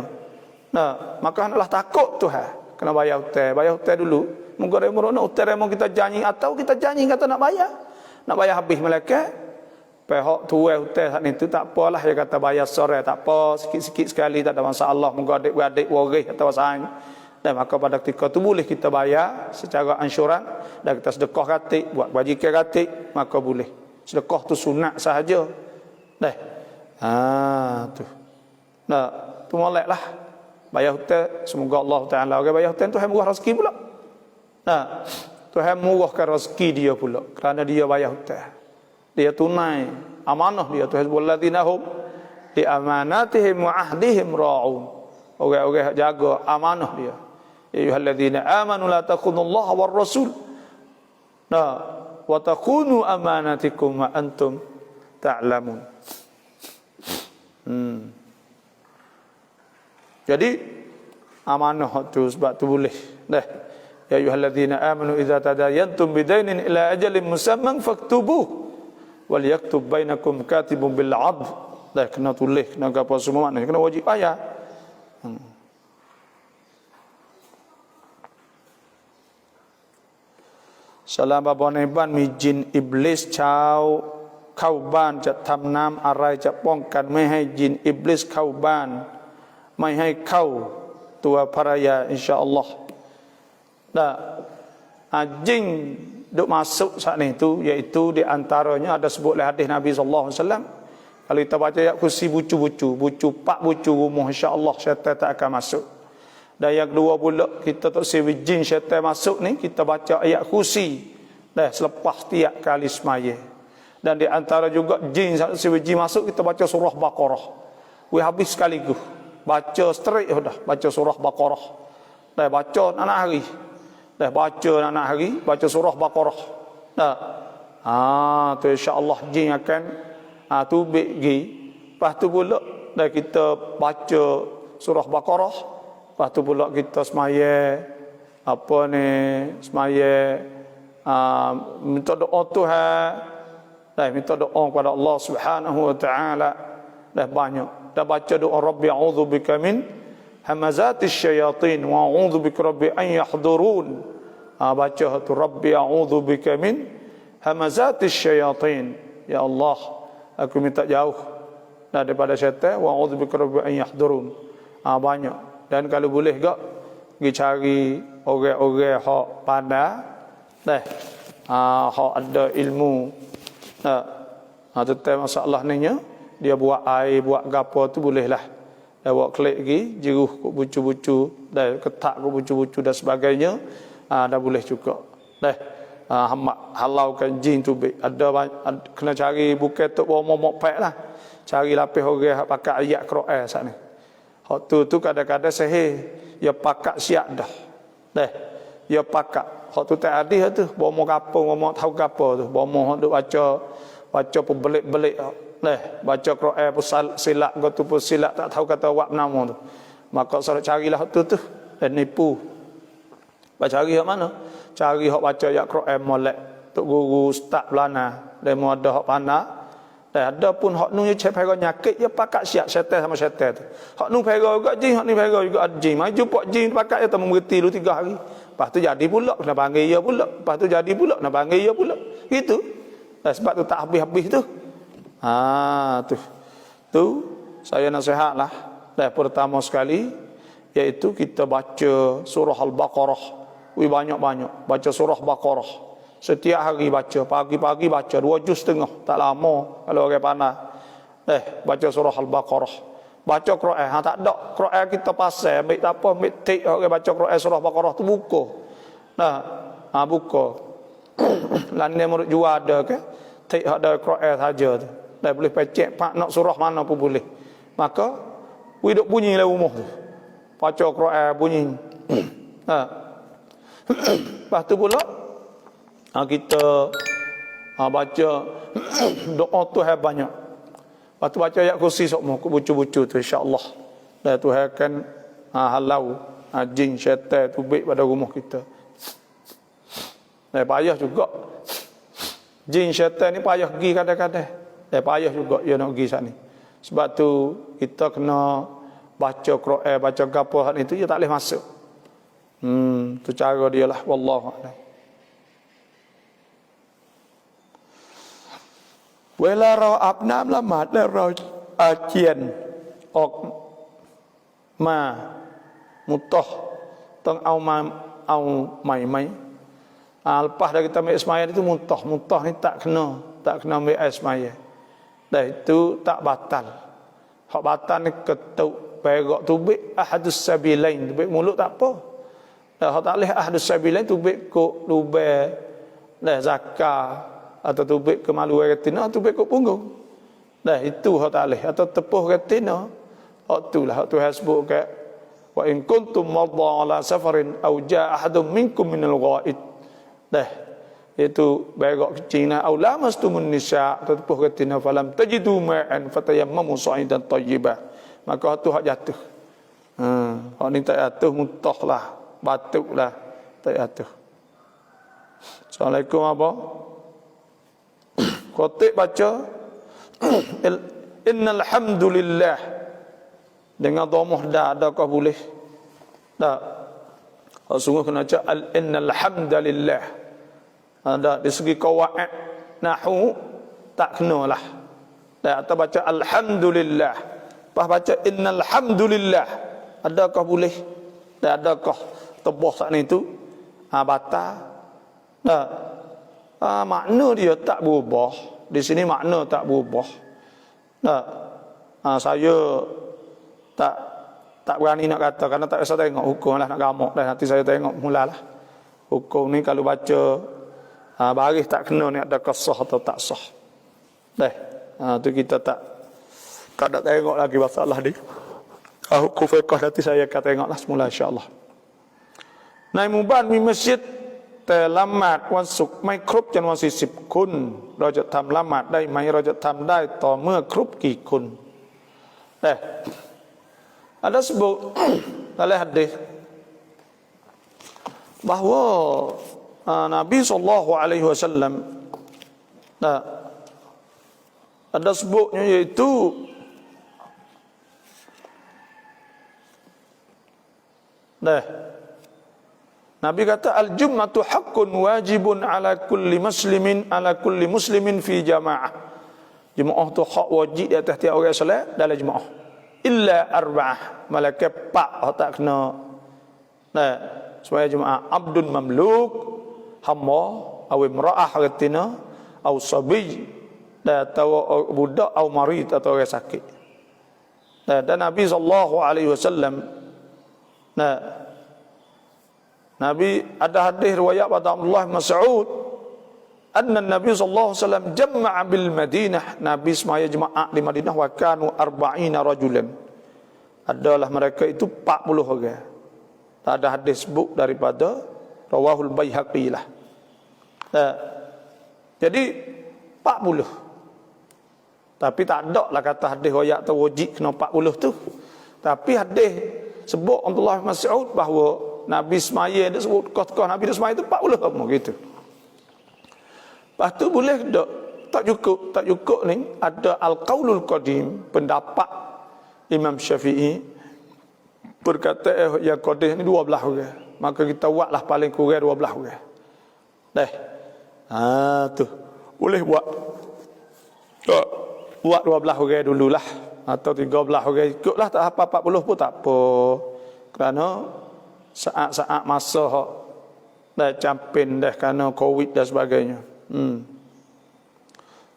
Speaker 1: Maka hendaklah takut Tuhan. Kena bayar hutang dulu. Moga remorona hutang remo kita janji atau kita janji kata nak bayar habis malaikat. Pihak tuai hutang saat itu tak apalah, dia kata bayar sore tak apa, sikit-sikit sekali tak ada masalah. Moga adik-adik waris atau sayang. Dan maka pada ketika itu boleh kita bayar secara ansyuran dan kita sedekah katik, buat bajikan katik, maka boleh. Sedekah tu sunat sahaja. Tu. Tu moleklah. Bayar hutang, semoga Allah Taala orang bayar hutang Tuhan murah rezeki pula. Tuhan murahkan rezeki dia pula kerana dia bayar hutang. Dia tunai amanah dia. Tuhan walladzina hum li amanatihim wa ahdihim ra'un. Orang-orang jaga amanah dia. Ya ayyuhalladzina amanu la takhunullaha war rasul. Wa takhunu amanatikum wa antum ta'lamun. Jadi amanah tu sebab tu boleh. Ya ayyuhalladzina amanu idza tadayantum bidainin ila ajalin musamman faktubuh wal yaktub bainakum katibun bil 'adl. Kena tulis, kena apa semua maknanya, kena wajib bayar. Salam babaในบ้านมีจินอิบลิสชาวเข้าบ้านจะทำน้ำอะไรจะป้องกันไม่ให้จินอิบลิสเข้าบ้านไม่ให้เข้าตัวภรรยาอินชาอัลลอฮ์jin duk masuk saat itu iaitu di antaranya ada sebut oleh hadis Nabi sallallahu alaihi wasallam. Kalau kita baca ayat kursi bucu pak bucu rumah insya-Allah syaitan tak akan masuk. Dan yang kedua pula kita tak sewi jin syaitan masuk ni kita baca ayat kursi selepas tiap kali semaya. Dan di antara juga jin sewi jin masuk kita baca surah Baqarah. Habis sekaligus. Baca straight dah, baca surah Baqarah. Baca anak hari. Baca anak hari, baca surah Baqarah. Tu insya-Allah jin akan tubik gi. Lepas tu pula kita baca surah Baqarah. Lepas tu pula kita semaya semaya minta doa Tuhan. Minta doa kepada Allah Subhanahu wa taala. Banyak. Dan baca doa Rabbi a'udzubika min hamazatis syayatin wa a'udzubika rabbi an yahdurun. Baca tu Rabbi a'udzubika min hamazatis syayatin. Ya Allah, aku minta jauh daripada syaitan wa a'udzubika rabbi an yahdurun. Banyak. Dan kalau boleh gak pergi cari orang-orang hak pandai hak ada ilmu tentang masalah ni dia buat air buat gapo tu bolehlah buat klik lagi jeruh kok bucu-bucu dan ketak kok bucu-bucu dan sebagainya dah boleh juga halaukan jin tu ada kena cari bukan tok bawa momok pek lah, cari lapis orang pakai ayat Quran sat ni. Hak tu kadang-kadang sahih ya pakak siap dah. Ya pakak. Hak tu tak hadis tu, bomo kapung, bomo tahu gapo tu. Bomo hak duk baca pebelik-belik. Baca Quran pun silap go tu pun silap tak tahu kata wak nama tu. Maka saya carilah hak tu dan nipu. Cari hak mana? Cari hak baca ayat Quran molek tok guru ustaz belana, demo ada hak pandai. Dan ada pun hak nu je pera nyakit je pakat siap syaitan sama syaitan tu. Hak nu pera juga jin, hak ni pera juga jin. Mai jumpa jin pakat je tak mengerti dulu 3 hari. Lepas tu jadi pula kena panggil dia pula. Lepas tu jadi pula kena panggil dia pula. Gitu. Sebab tu tak habis-habis tu. Tu saya nasihatlah. Dan pertama sekali iaitu kita baca surah Al-Baqarah. Banyak-banyak baca surah Baqarah. Setiap hari baca, pagi-pagi baca 2 juz setengah, tak lama kalau orang pandai. Baca surah Al-Baqarah. Baca Quran, tak ada Quran kita pasal, ambil tak apa, ambil tik orang baca Quran surah Baqarah tu buka. Buka. Lani murid jual ada ke? Tik ada Quran saja tu. Dah boleh pecek pak nak surah mana pun boleh. Maka hidup bunyi dalam rumah tu. Baca Quran bunyi. Lepas tu pula kita baca doa Tuhan banyak. Lepas tu baca ayat kursi sokmo bucu-bucu tu insya-Allah. Dan Tuhan akan halau jin syaitan tu baik pada rumah kita. Payah juga. Jin syaitan ni payah pergi kadang-kadang. Payah juga dia nak pergi sana ni. Sebab tu kita kena baca Quran, baca gapo hak itu dia tak boleh masuk. Tu cara dia lah wallahu a'lam.เวลาเราอาบน้ำละหมาดแล้วเราอาเจียนออกมามุตตะต้องเอาใหม่ไหมlepas dari kita ambil ismayah itu muntah ni tak kena ambil ismayah. Dan itu tak batal. Hak batal ni ketuk perak tubik ahadus sabilain, tubik mulut tak apa. Dan hak tak boleh ahadus sabilain tubik kok lubang dah zakar atau tubik ke malu retina, tubik ke punggung. Dah itu hak tak boleh. Atau tepuh retina, hak itulah hak Tuhan sebut kat wa in kuntum madha ala safarin aw jaa ahadun minkum minal ghaid. Dah itu berak kecil aw lamastumun nisa, atau tepuh retina falam tajidu ma'an fatayammamu sa'idan tayyibah. Maka tu hak jatuh. Hak ni tak jatuh muntahlah, batuklah, tak jatuh. Assalamualaikum apa? Khatib baca innal hamdulillah dengan dhammah dah, adakah boleh? Tak. Sungguh kena baca innal hamdalillah. Ada di segi qawaid nahwu tak kenalah. Dan atau baca alhamdulillah. Pas baca innal hamdulillah, adakah boleh? Dan adakah tebah saat itu batal? Tak. Makna dia tak berubah. Di sini makna tak berubah. Tak. Saya tak berani nak kata kerana tak bisa tengok hukum lah, nak gamak dah. Nanti saya tengok mulalah. Hukum ni kalau baca baris tak kena ni ada sah atau tak sah. Tu kita tak tengok lagi masalah ni. Hukum fiqh nanti saya akan tengoklah semula insya-Allah. Nai muban mi masjidแต่ละหมาดวันศุกร์ไม่ครบจำนวน40คนเราจะทำละหมาดได้ไหมเราจะทำได้ต่อเมื่อครบกี่คนada sebut dalam hadis bahawa Nabi SAW ada sebutnya iaitu Nabi kata al-jum'atu haqqun wajibun ala kulli muslimin fi jamaah. Jemaah tu hak wajib di atas tiap orang solat dalam jemaah. Illa arba'ah, malaikat 4 tak kena. Supaya jemaah abdun mamluk, hamba, aw imra'ah retina, aw sabi, atau budak, aw marid atau orang sakit. Dan Nabi sallallahu alaihi wasallam Nabi ada hadis riwayat pada Abdullah bin Mas'ud anna Nabi sallallahu alaihi wasallam jama'a bil Madinah, Nabi semaya jemaah di Madinah wa kanu 40 rajulan, adalah mereka itu 40 orang. Tak ada hadis sebut daripada rawahul Baihaqi lah. Jadi 40. Tapi tak ada lah kata hadis riwayat tu wajib kena 40 tu. Tapi hadis sebut Abdullah bin Mas'ud bahawa Nabi semaya dia sebut koh Nabi dia semaya itu 40 apa gitu. Lepas tu boleh tak tak cukup ni ada al-qaulul qadim, pendapat Imam Syafi'i berkata yang qadim ni 12 orang. Maka kita buatlah paling kurang 12 orang. Tu boleh buat. Tak buat 12 orang dululah atau 13 orang ikutlah, tak apa 40 pun tak apa. Kerana saat-saat masa hak dah campin dah kerana Covid dan sebagainya.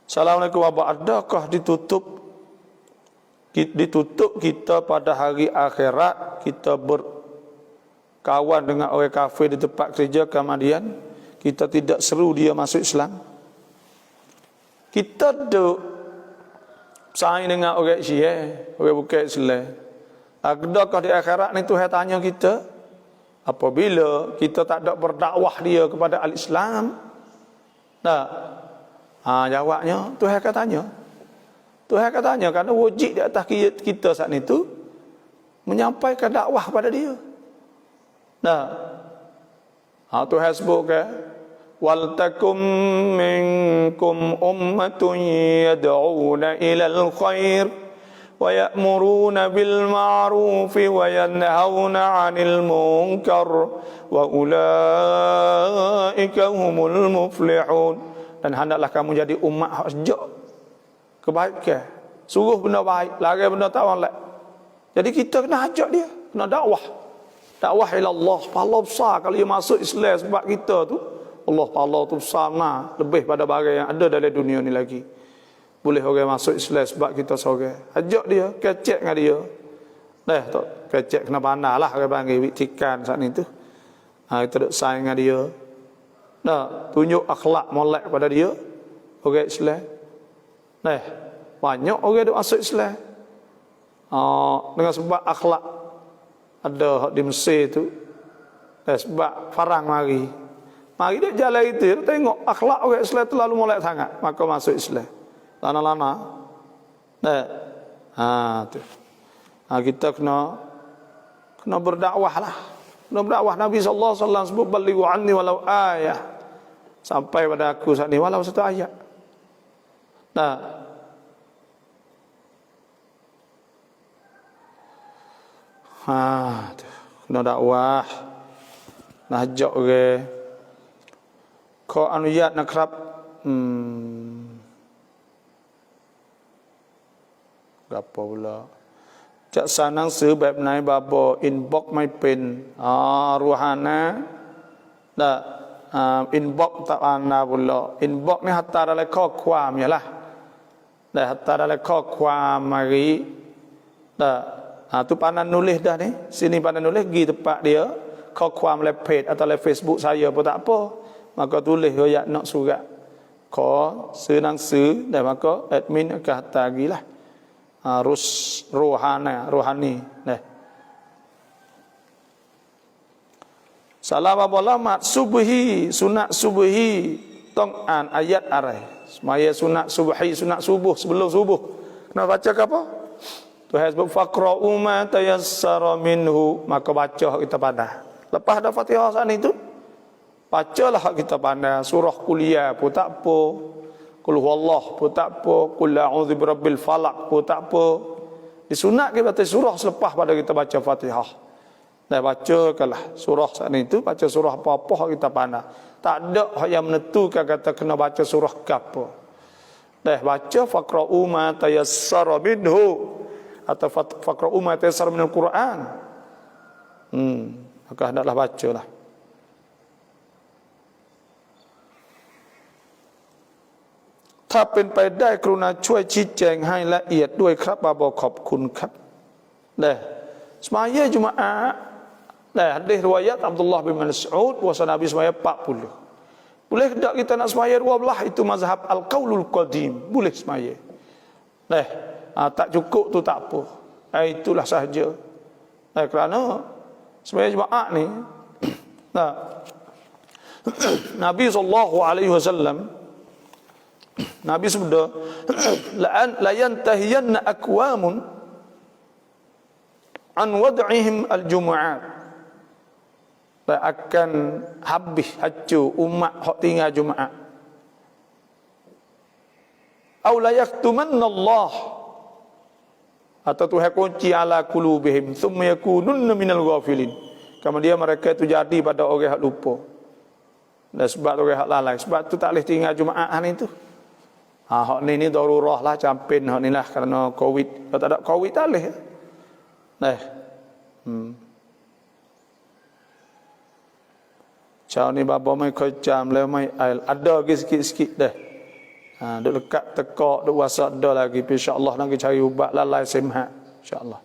Speaker 1: Assalamualaikum warahmatullahi wabarakatuh. Adakah ditutup kita pada hari akhirat kita berkawan dengan orang kafir di tempat kerja, kemudian kita tidak seru dia masuk Islam? Kita duduk saing dengan orang Syiah, orang bukan Islam. Adakah di akhirat ni Tuhan tanya kita? Apabila kita tak ada berdakwah dia kepada al-Islam, tak? Jawabnya Tuhan akan tanya. Tuhan akan tanya kerana wajib di atas kita saat itu menyampaikan dakwah kepada dia. Tuhan sebutkan wal takum minkum ummatun yad'una ilal khair wa ya'muruna bil ma'ruf wa yanhauna 'anil munkar wa ulaika humul muflihun. Dan hendaklah kamu jadi umat hak sejak kebaikan, suruh benda baik, larang benda tak molek. Jadi kita kena ajak dia, kena dakwah ila Allah. Pahala besar kalau dia masuk Islam sebab kita tu. Allah pahala tu besar lebih pada barang yang ada dalam dunia ni lagi. Boleh orang masuk Islam sebab kita seorang. Ajak dia, kecek dengan dia. Tak kecek kena pandai lah orang panggil witikan saat ni tu. Kita duk sayang dengan dia. Tunjuk akhlak molek pada dia, orang Islam. Banyak orang duk masuk Islam dengan sebab akhlak. Ada di Mesir tu, sebab farang mari dia jalan itu, dia tengok akhlak orang Islam terlalu molek sangat, maka masuk Islam. Lana-lana. Tu. Kita kena berdakwah lah. Kena berdakwah. Nabi sallallahu alaihi wasallam sebut balighu anni walau ayah. Sampai pada aku saat ni walau satu ayat. Kena dakwah. Nak ajak orang. Kau anuyat nak kerap apa pula? Cak sanang sưแบบไหน babo inbox ไม่เป็น ruhana inbox tak ana pula. Inbox ni hantar dalam ข้อความya lah. Hantar dalam ข้อความ mari. Tu pandai nulis dah ni. Sini pandai nulis pergi tempat dia, ข้อความdalam page atau dalam Facebook saya pun tak apa. Maka tulis royak nak surat. Kho sư nang sư, dan maka admin akan hantar gilah. Rohani. Salam abalamat subuhi, sunat subuhi tong an ayat arai. Semaya sunat subuhi, sunat subuh sebelum subuh. Nak baca ke apa? Tuhan sebut faqra'u ma tayassara minhu, maka baca kita pandai. Lepas dah Fatihah saat itu, bacalah kita pandai. Surah kuliah pun tak apa, Qul huwallah pun tak apa, Qul a'udzu birabbil falaq pun tak apa. Disunat kita baca surah selepas pada kita baca Fatihah. Dan bacakanlah surah saat itu, baca surah apa-apa kita pandai. Tak ada yang menentukan kata kena baca surah apa. Dah baca faqra'u ma tayassara minhu atau faqra'u ma tayassara minal Quran. Maka hendaklah bacalah.ถ้าเป็นไปได้กรุณาช่วยชี้แจงให้ละเอียดด้วยครับบาบอขอบคุณครับ Semaya Jumaat, hadis riwayat Abdullah bin Mas'ud puasa Nabi semaya 40. Boleh tak kita nak semaya 12? Itu mazhab al-qaulul qadim. Boleh semaya. Tak cukup tu tak apa. Itulah sahaja. Kerana semaya Jumaat ni Nabi SAW Nabi sabda la yantahiyanna aqwamun an wad'ihim al-jumu'at, akan habis hancur umat hak tinggal Jumaat. Au la yaktumanallah, atau Tuhan kunci ala qulubihim thumma yakununna minal ghafilin. Kemudian mereka itu jadi pada orang yang lupa. Dan sebab orang yang lalai, sebab tu tak boleh tinggal Jumaat ni tu. Hak ni darurah lah, campin hak ni lah kerana Covid. Kalau tak ada Covid tak boleh. Cau ni bapa mai kecam le mai ail ada lagi sikit-sikit dah. Duk lekat tekak, duk wasa ada lagi. Insya-Allah nak cari ubat lalai semhat insya-Allah.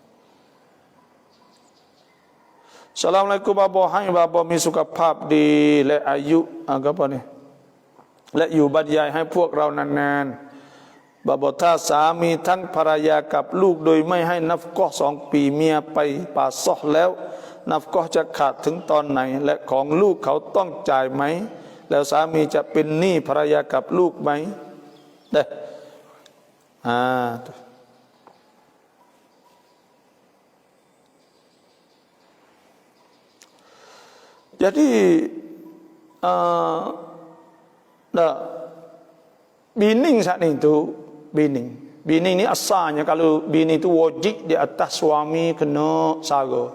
Speaker 1: Assalamualaikum bapa, hai bapa mi suka pap di Lek Ayu apa ni? Lek Ayuบรรยายให้พวกเรานานๆบาถ้าสามีทั้งภรรยากับลูกโดยไม่ให้นัฟกอฮ์2 ปีเมียไปป่าซอฮ์แล้วนัฟกอฮ์จะขาดถึงตอนไหนและของลูกเขาต้องจ่ายไหมแล้วสามีจะเป็นหนี้ภรรยากับลูกไหมเด้jadi bining saat itu bining ni asalnya kalau bini itu wajib di atas suami kena sara.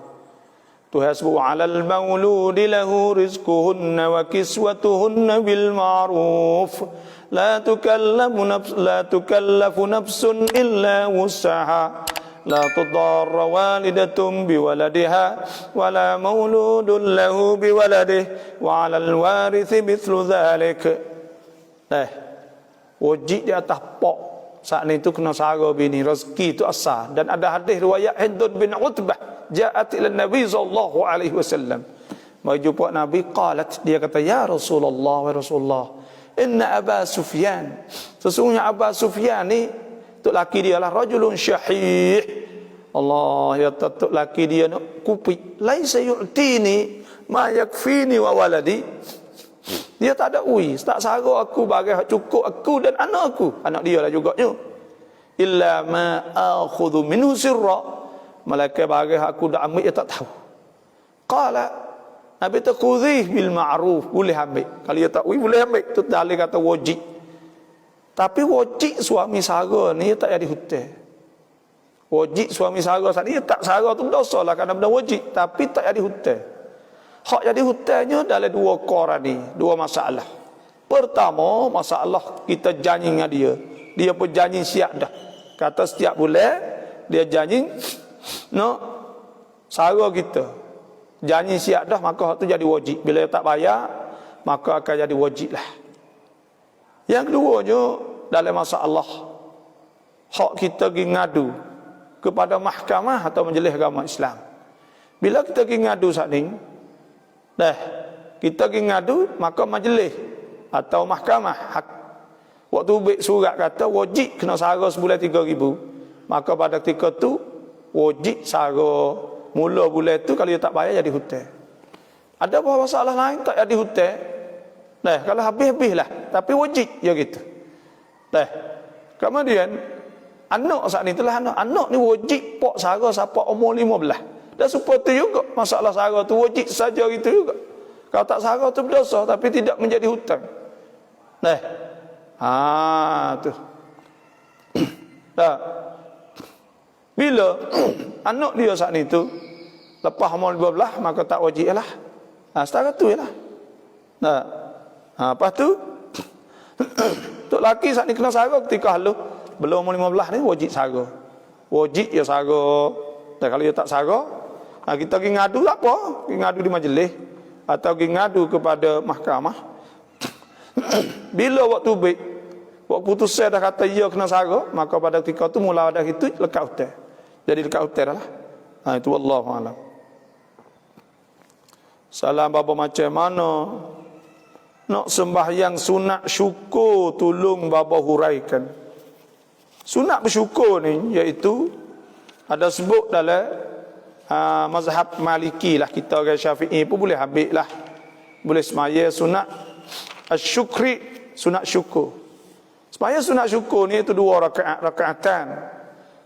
Speaker 1: Tuhan sebut alal mauludi lahu rizquhunna wa kiswatuhunna bil ma'ruf la tukallafu nafsun illa wus'aha la tudarra walidatun biwaladiha wala mauludun lahu biwaladihi wa 'alal warithi mithlu dhalik. Wajib di atas pok saat itu kena sara bini, rezeki itu asal. Dan ada hadis riwayat Hindun bin Utbah ja'at ila Nabi sallallahu alaihi wasallam. Mai jumpa Nabi, qalat, dia kata, ya Rasulullah wa Rasulullah, inna Aba Sufyan, sesungguhnya Aba Sufyan ni tok laki dia lah rajulun syahih. Allah, ya tok laki dia nak kupi, laisa yu'tini ma yakfini wa waladi. Dia tak ada tak sara aku bagi cukup aku dan anak aku. Anak dia lah juganya. Illa ma akhudhu minhu sirra, malaikat bagi aku dah ambil dia tak tahu. Qala, Nabi tu khudhih bil ma'ruf, boleh ambil. Kalau dia tak boleh ambil, tu dalil kata wajib. Tapi wajib suami sara ni tak jadi hutang. Wajib suami sara saat ni tak sara tu dosa lah kerana benda wajib, tapi tak jadi hutang. Hak jadi hutangnya dalam dua perkara ni, dua masalah. Pertama, masalah kita janji dengan dia. Dia pun janji siap dah. Kata setiap bulan dia janji nak sara kita. Janji siap dah, maka hak tu jadi wajib. Bila dia tak bayar, maka akan jadi wajib lah. Yang keduanya, dalam masalah hak kita pergi ngadu kepada mahkamah atau majlis agama Islam. Bila kita pergi ngadu saat ni, kita pergi ngadu, maka majlis atau mahkamah hak waktu baik surat kata wajib kena sara sebulan 3,000, maka pada ketika tu wajib sara mula bulan tu. Kalau dia tak bayar jadi hutang. Ada apa masalah lain tak jadi hutang? Kalau habis-habis lah, tapi wajib ya gitu. Kemudian anak saat ni itulah anak ni wajib pok sara siapa umur 15. Dan seperti juga masalah sara tu wajib saja gitu juga. Kalau tak sara tu berdosa tapi tidak menjadi hutang. Tu. Bila anak dia saat itu lepas umur 15 maka tak wajib lah. Setara tu lah. Lepas tu tok laki saat ni kena sara ketika halu belum umur 15 ni wajib sara. Wajib ya sara. Dan kalau dia tak sara, kita pergi ngadu tak apa, pergi ngadu di majlis atau pergi ngadu kepada mahkamah. Bila waktu baik, waktu putusan dah kata ia kena sara, maka pada ketika tu mula dah itu lekat hutang. Jadi lekat hutang lah. Itu wallahu a'lam. Salam bapa, macam mana nak sembahyang sunat syukur, tolong bapa huraikan. Sunat bersyukur ni iaitu ada sebut dalam mazhab Maliki lah, kita orang Syafi'i pun boleh ambil lah, boleh semaya sunat asyukri, sunat syukur. Semaya sunat syukur ni itu 2 rakaatan.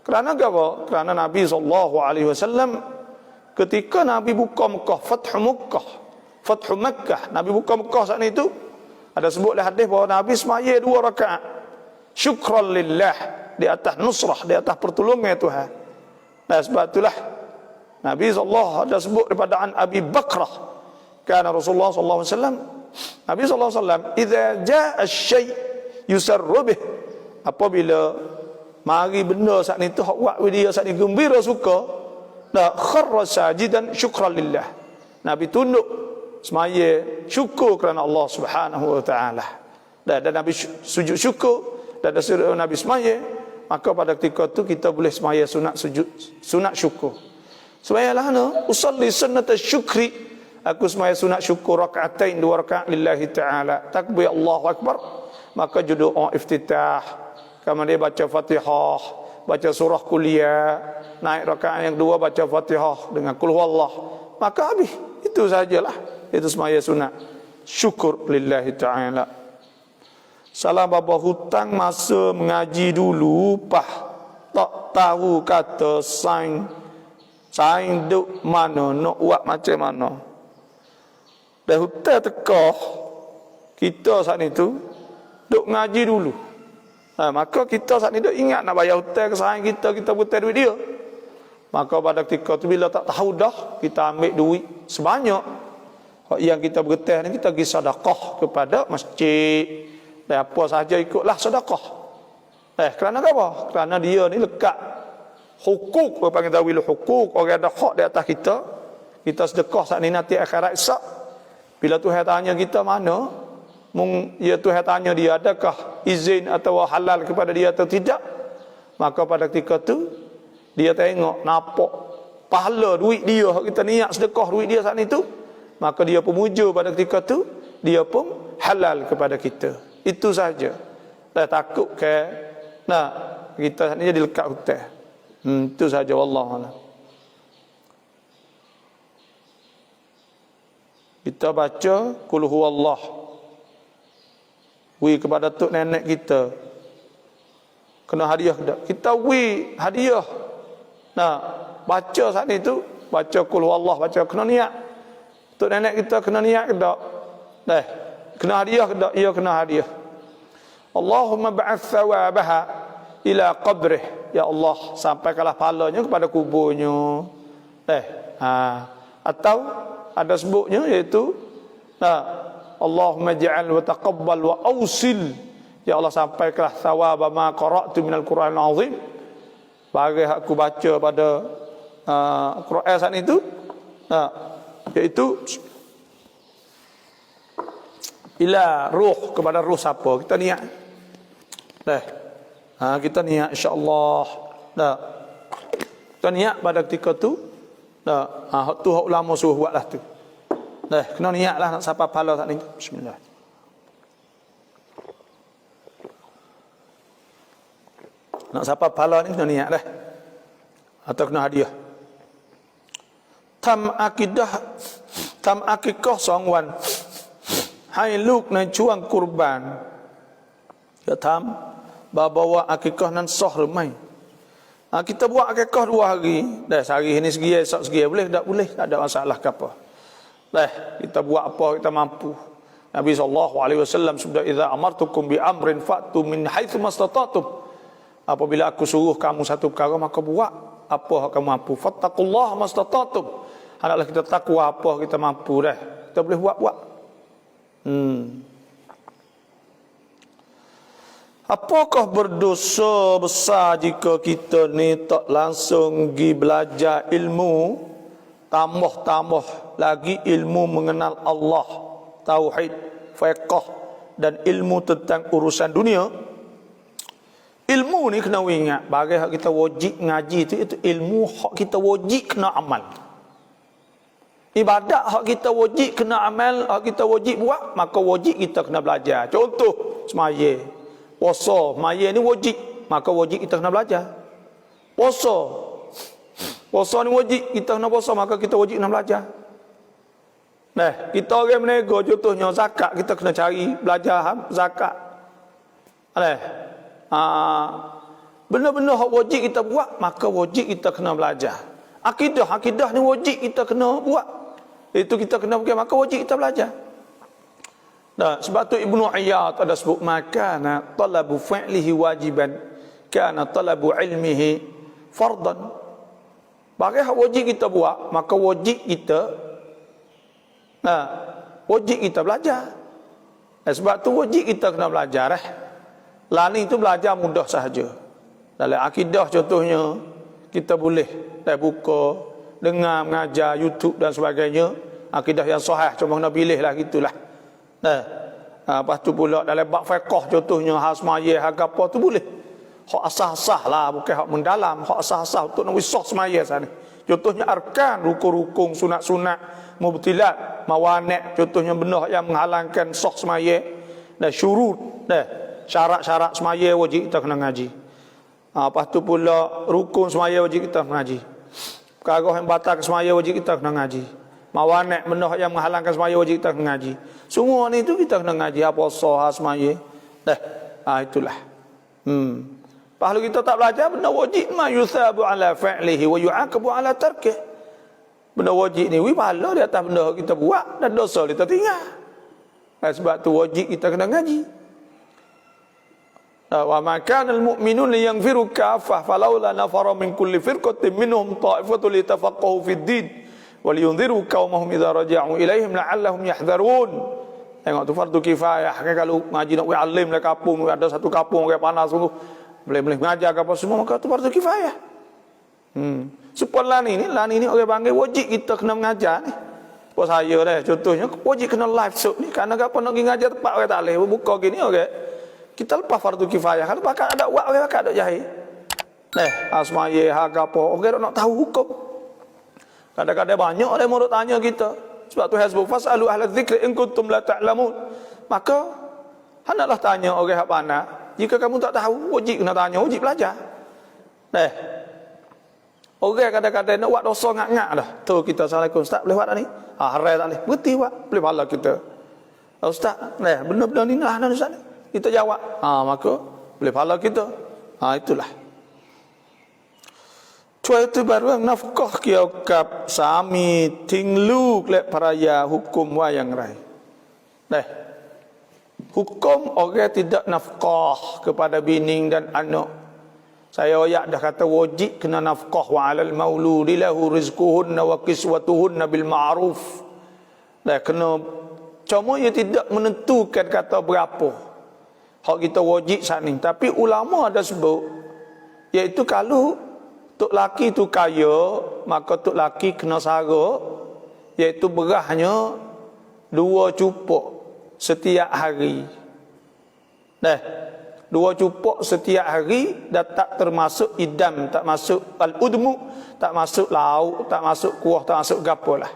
Speaker 1: Kerana apa? Kerana Nabi SAW ketika Nabi buka Mekah, Fathu Makkah, Nabi buka Mekah saat itu ada sebut dalam hadis bahawa Nabi semaya 2 rakaat. syukran lillah, di atas nusrah, di atas pertolongan Tuhan. Dan sebab itulah Nabi sallallahu ada sebut daripada an Abi Bakrah, kana Rasulullah sallallahu alaihi wasallam, Nabi sallallahu alaihi wasallam, idza jaa asy-syai' yusarru bih, apabila mari benda saat ni tu hak buat dia saat ni gembira suka, dah kharra sajidan syukran lillah, Nabi tunduk semaya syukur kerana Allah Subhanahu wa taala. Dan Nabi sujud syukur, dan suruh Nabi semaya, maka pada ketika tu kita boleh semaya sunat sujud, sunat syukur. Semayalah usalli sunnat syukri, aku semaya sunat syukur rakaatain, 2 rakaat lillahi taala, takbir Allahu akbar, maka doa iftitah, kemudian baca Fatihah, baca surah kuliah, naik rakaat yang 2 baca Fatihah dengan qul huwallah, maka habis. Itu sajalah, itu semaya sunat syukur lillahi taala. Salah bapa hutang masa mengaji dulu pah tak tahu kata saing duk mana, nak buat macam mana. Dan hutang tekah kita saat itu duk ngaji dulu. Maka kita saat ni duk ingat nak bayar hutang ke saing kita hutang duit dia. Maka pada ketika tu bila tak tahu dah, kita ambil duit sebanyak yang kita bergetah ni, kita pergi sedekah kepada masjid. Dan apa sahaja ikutlah sedekah. Kerana apa? Kerana dia ni lekat hukuk, apa panggil tawil hukuk, orang ada hak di atas kita. Kita sedekah saat ni nanti akhirat esok. Bila Tuhan tanya kita mana, ya Tuhan tanya dia adakah izin atau halal kepada dia atau tidak, maka pada ketika tu dia tengok nampak pahala duit dia, kita niat sedekah duit dia saat itu, maka dia pun mujur pada ketika tu, dia pun halal kepada kita. Itu saja. Dah takut ke kita ni jadi lekat hutang. Itu saja, wallahu a'lam. Kita baca qul huwallah wi kepada tok nenek kita, kena hadiah dak. Kita wi hadiah. Baca saat itu, baca qul huwallah, baca kena niat. Tok nenek kita kena niat ke dak? Kena hadiah ke dak? Ya, kena hadiah. Allahumma ba'ath thawabaha ila qabrih, ya Allah, sampaikanlah pahalanya kepada kuburnya. Atau ada sebutnya iaitu Allahumma ja'al wa taqabbal wa awsil, ya Allah, sampaikanlah thawaba ma qara'tu minal Qur'anil azim, bagi aku baca pada Quran saat itu, iaitu ila ruh, kepada ruh siapa kita niat. Kita niat insya-Allah. Kita niat pada ketika tu. Tu hak ulama suruh buatlah tu. Kena niatlah nak sampai pahala saat ni. Bismillah. Nak sampai pahala ni kena niat dah. Atau kena hadiah. Tam akikah songwan. Hai luk nan chuang kurban. Ya tam bawa akikah nan soh remai. Kita buat akikah 2 hari. Dah sehari ni segi, esok segi, boleh tak? Boleh, tak ada masalah ke apa. Kita buat apa kita mampu. Nabi SAW sudah, idza amartukum bi amrin fa'tu min haitsu mastata'tum. Apabila aku suruh kamu satu perkara, maka buat apa kamu mampu. Fattaqullaha mastata'tum. Hendaklah kita takwa apa kita mampu dah. Kita boleh buat. Apakah berdosa besar jika kita ni tak langsung pergi belajar ilmu, tambah lagi ilmu mengenal Allah, tauhid, fiqh dan ilmu tentang urusan dunia? Ilmu ni kena ingat, bagi hak kita wajib ngaji itu ilmu hak kita wajib kena amal. Ibadat hak kita wajib kena amal, hak kita wajib buat, maka wajib kita kena belajar. Contoh semaya, puasa, maya ni wajib, maka wajib kita kena belajar. Puasa ni wajib, kita kena puasa, maka kita wajib kena belajar. Kita orang menego, contohnya zakat, kita kena cari belajar zakat. Benda-benda hak wajib kita buat, maka wajib kita kena belajar. Akidah ni wajib kita kena buat. Itu kita kena buat, maka wajib kita belajar. Nah, sebab tu Ibnu Iyad ada sebut makana talabu fi'lihi wajiban kana talabu ilmihi fardan. Bagi hak wajib kita buat, maka wajib kita belajar. Sebab tu wajib kita kena belajar. Lani itu belajar mudah sahaja. Dalam akidah contohnya, kita boleh buka, dengar, mengajar, YouTube dan sebagainya. Akidah yang sahih, cuma kena pilih lah gitulah. Lepas tu pula dalam bab fiqh contohnya, hak semaya, hak apa tu boleh. Hak asah-asah lah, bukan hak mendalam. Hak asah-asah untuk nak wisah semaya sana. Contohnya arkan, rukun-rukun, sunat-sunat, mubtilat, mawanek. Contohnya benda yang menghalangkan sah semaya. Dan syurut, syarat-syarat semaya wajib kita kena ngaji. Lepas tu pula rukun semaya wajib kita mengaji. Perkara yang batal semaya wajib kita kena ngaji. Mawanek, benda yang menghalangkan semaya wajib kita kena ngaji. Semua ni tu kita kena ngaji. Apa sah semaya. Itulah. Kalau kita tak belajar, benda wajib ma yusabu ala fi'lihi wa yu'aqabu ala tarkih. Benda wajib ni, pahala di atas benda kita buat dan dosa kita tinggal. Sebab tu wajib kita kena ngaji. Wa ma kana al-mu'minun liyanfiru kaffah falaula nafara min kulli firqatin minhum ta'ifatun litafaqahu fid din wa liyunziru qaumahum idza raja'u ilaihim la'allahum yahdharun. Tengok tu fardu kifayah. Kalau ngaji nak alim lah kampung, ada satu kampung orang panas sungguh, boleh mengajar apa semua, maka tu fardu kifayah. Supaya lani ni orang panggil wajib kita kena mengajar ni. Apa saya dah contohnya wajib kena live show ni, kerana apa nak pergi ngajar tempat orang tak boleh buka gini orang. Kita lepas fardu kifayah, kalau pakat ada buat orang pakat ada jahil. Asmaya hak apa, orang nak tahu hukum. Kadang-kadang banyak orang mau tanya kita. Sebab tu hasbu fasalu ahla dzikri in kuntum la ta'lamun. Maka hendaklah tanya orang hak pandai. Jika kamu tak tahu, wajib kena tanya, wajib belajar. Orang kadang-kadang nak buat dosa ngak-ngak dah. Tu kita assalamualaikum ustaz, boleh buat tak ni? Harai tak boleh. Berhenti buat, boleh pahala kita. Ustaz, benda-benda ni lah ustaz ni. Kita jawab. Maka boleh pahala kita. Itulah. Cua itu baru nafkah kiokap sami tinglu klek paraya hukum wayang rai. Hukum orang tidak nafkah kepada bini dan anak. Saya ayat dah kata wajib kena nafkah wa 'alal mauludi lahu rizquhunna wa kiswatuhunna bil ma'ruf. Kena, cuma ia tidak menentukan kata berapa hak kita wajib saat ni. Tapi ulama ada sebut, iaitu kalau tok laki tu kaya, maka tok laki kena sara, iaitu berahnya 2 cupuk setiap hari. 2 cupuk setiap hari dan tak termasuk idam, tak masuk al-udmu, tak masuk lauk, tak masuk kuah, tak masuk gapo lah.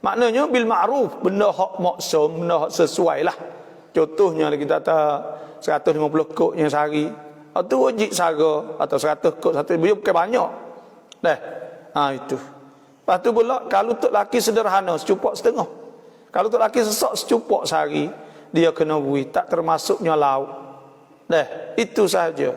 Speaker 1: Maknanya bil ma'ruf, benda hak maksum, benda hak sesuai lah. Contohnya kita kata 150 kok yang sehari, itu wajib sara, atau 100 kok satu bukan banyak. Itu. Lepas tu pula kalau tok laki sederhana secupuk setengah. Kalau tok laki sesak secupuk sehari, dia kena bui, tak termasuknya lauk. Itu saja.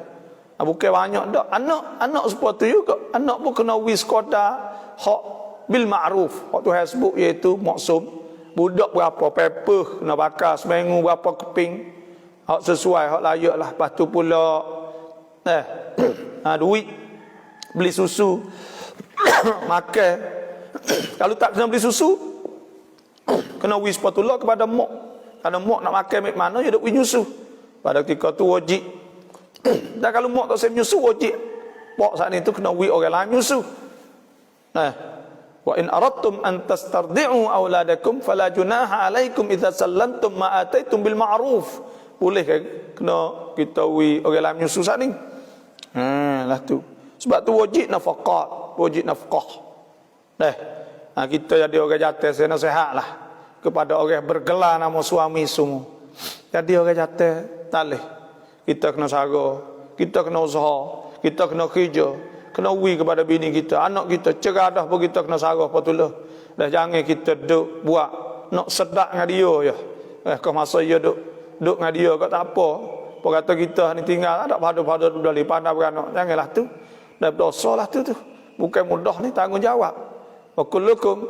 Speaker 1: Bukan banyak dak. Anak seperti juga. Anak pun kena bui sekadar hak bil ma'ruf. Hak tu hasbuk iaitu maksum. Budak berapa paper kena bakar seminggu berapa keping. Hak sesuai, hak layak lah. Lepas tu pula duit beli susu makan. Kalau tak kena beli susu, kena wis sepatutlah kepada mak. Kalau mak nak makan mek mana, dia duk nyusu. Pada ketika tu wajib. Dan kalau mak tak siap nyusu, wajib pak saat itu kena wis orang lain nyusu. Wa in aradtum an tastardi'u auladakum fala junaha alaikum idza sallamtum ma ataitum bil ma'ruf. Boleh kena kita wis orang lain nyusu saat ni. Lah tu. Sebab tu wajib nafaqat, wajib nafkah. Kita jadi orang jatuh, saya nasihatlah kepada orang bergelar nama suami semua. Jadi orang jatuh, tak boleh. Kita kena sara, kita kena usaha, kita kena kerja, kena wi kepada bini kita, anak kita, ceradah pun kita kena sara patutlah. Jangan kita duk buat nak sedak dengan dia ya. Kau masa dia duk dengan dia kau tak apa. Apa kata kita ni tinggal ada pada dari pandai beranak. Janganlah tu. Dah berdosa lah tu. Bukan mudah ni, tanggungjawab. Wa kullukum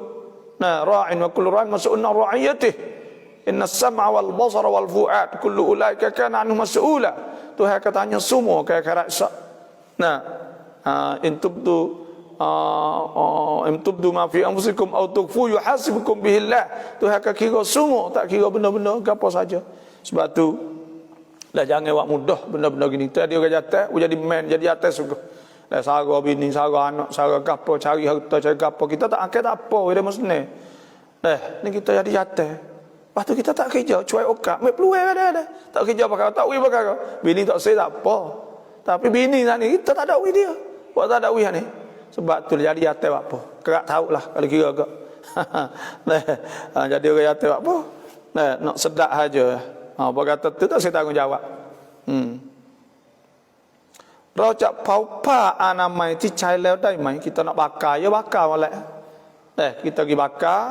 Speaker 1: ra'in wa kullu ra'in mas'ulun 'an ra'iyatihi. Inna sam'a wal basara wal fu'ad kullu ulaika kana anhu mas'ula. Tuhan katanya semua ke akhirat sak. Nah, in tubdu ma fi anfusikum aw tukhfu yuhasibukum bihi Allah. Tuhan kira semua, tak kira benda-benda apa saja. Sebab tu dah jangan buat mudah benda-benda gini. Tadi orang jatuh, jadi man, jadi atas juga. Dah sara bini, sara anak, sara gapo, cari harta, cari gapo. Kita tak angkat apa, dia mesti. Ni kita jadi jatuh. Lepas tu kita tak kerja, cuai okak, mek peluang ada. Tak kerja perkara, tak wi perkara. Bini tak say tak apa. Tapi bini ni kita tak ada wi dia. Buat tak ada wi ni. Sebab tu jadi jatuh apa. Kerak tahulah kalau kira agak. Jadi orang jatuh apa. Nak sedap saja. Apa kata tu tak saya tanggungjawab. Rojak paupa anamai ti chai leo dai mai kita nak bakar ya bakar molek. Kita pergi bakar.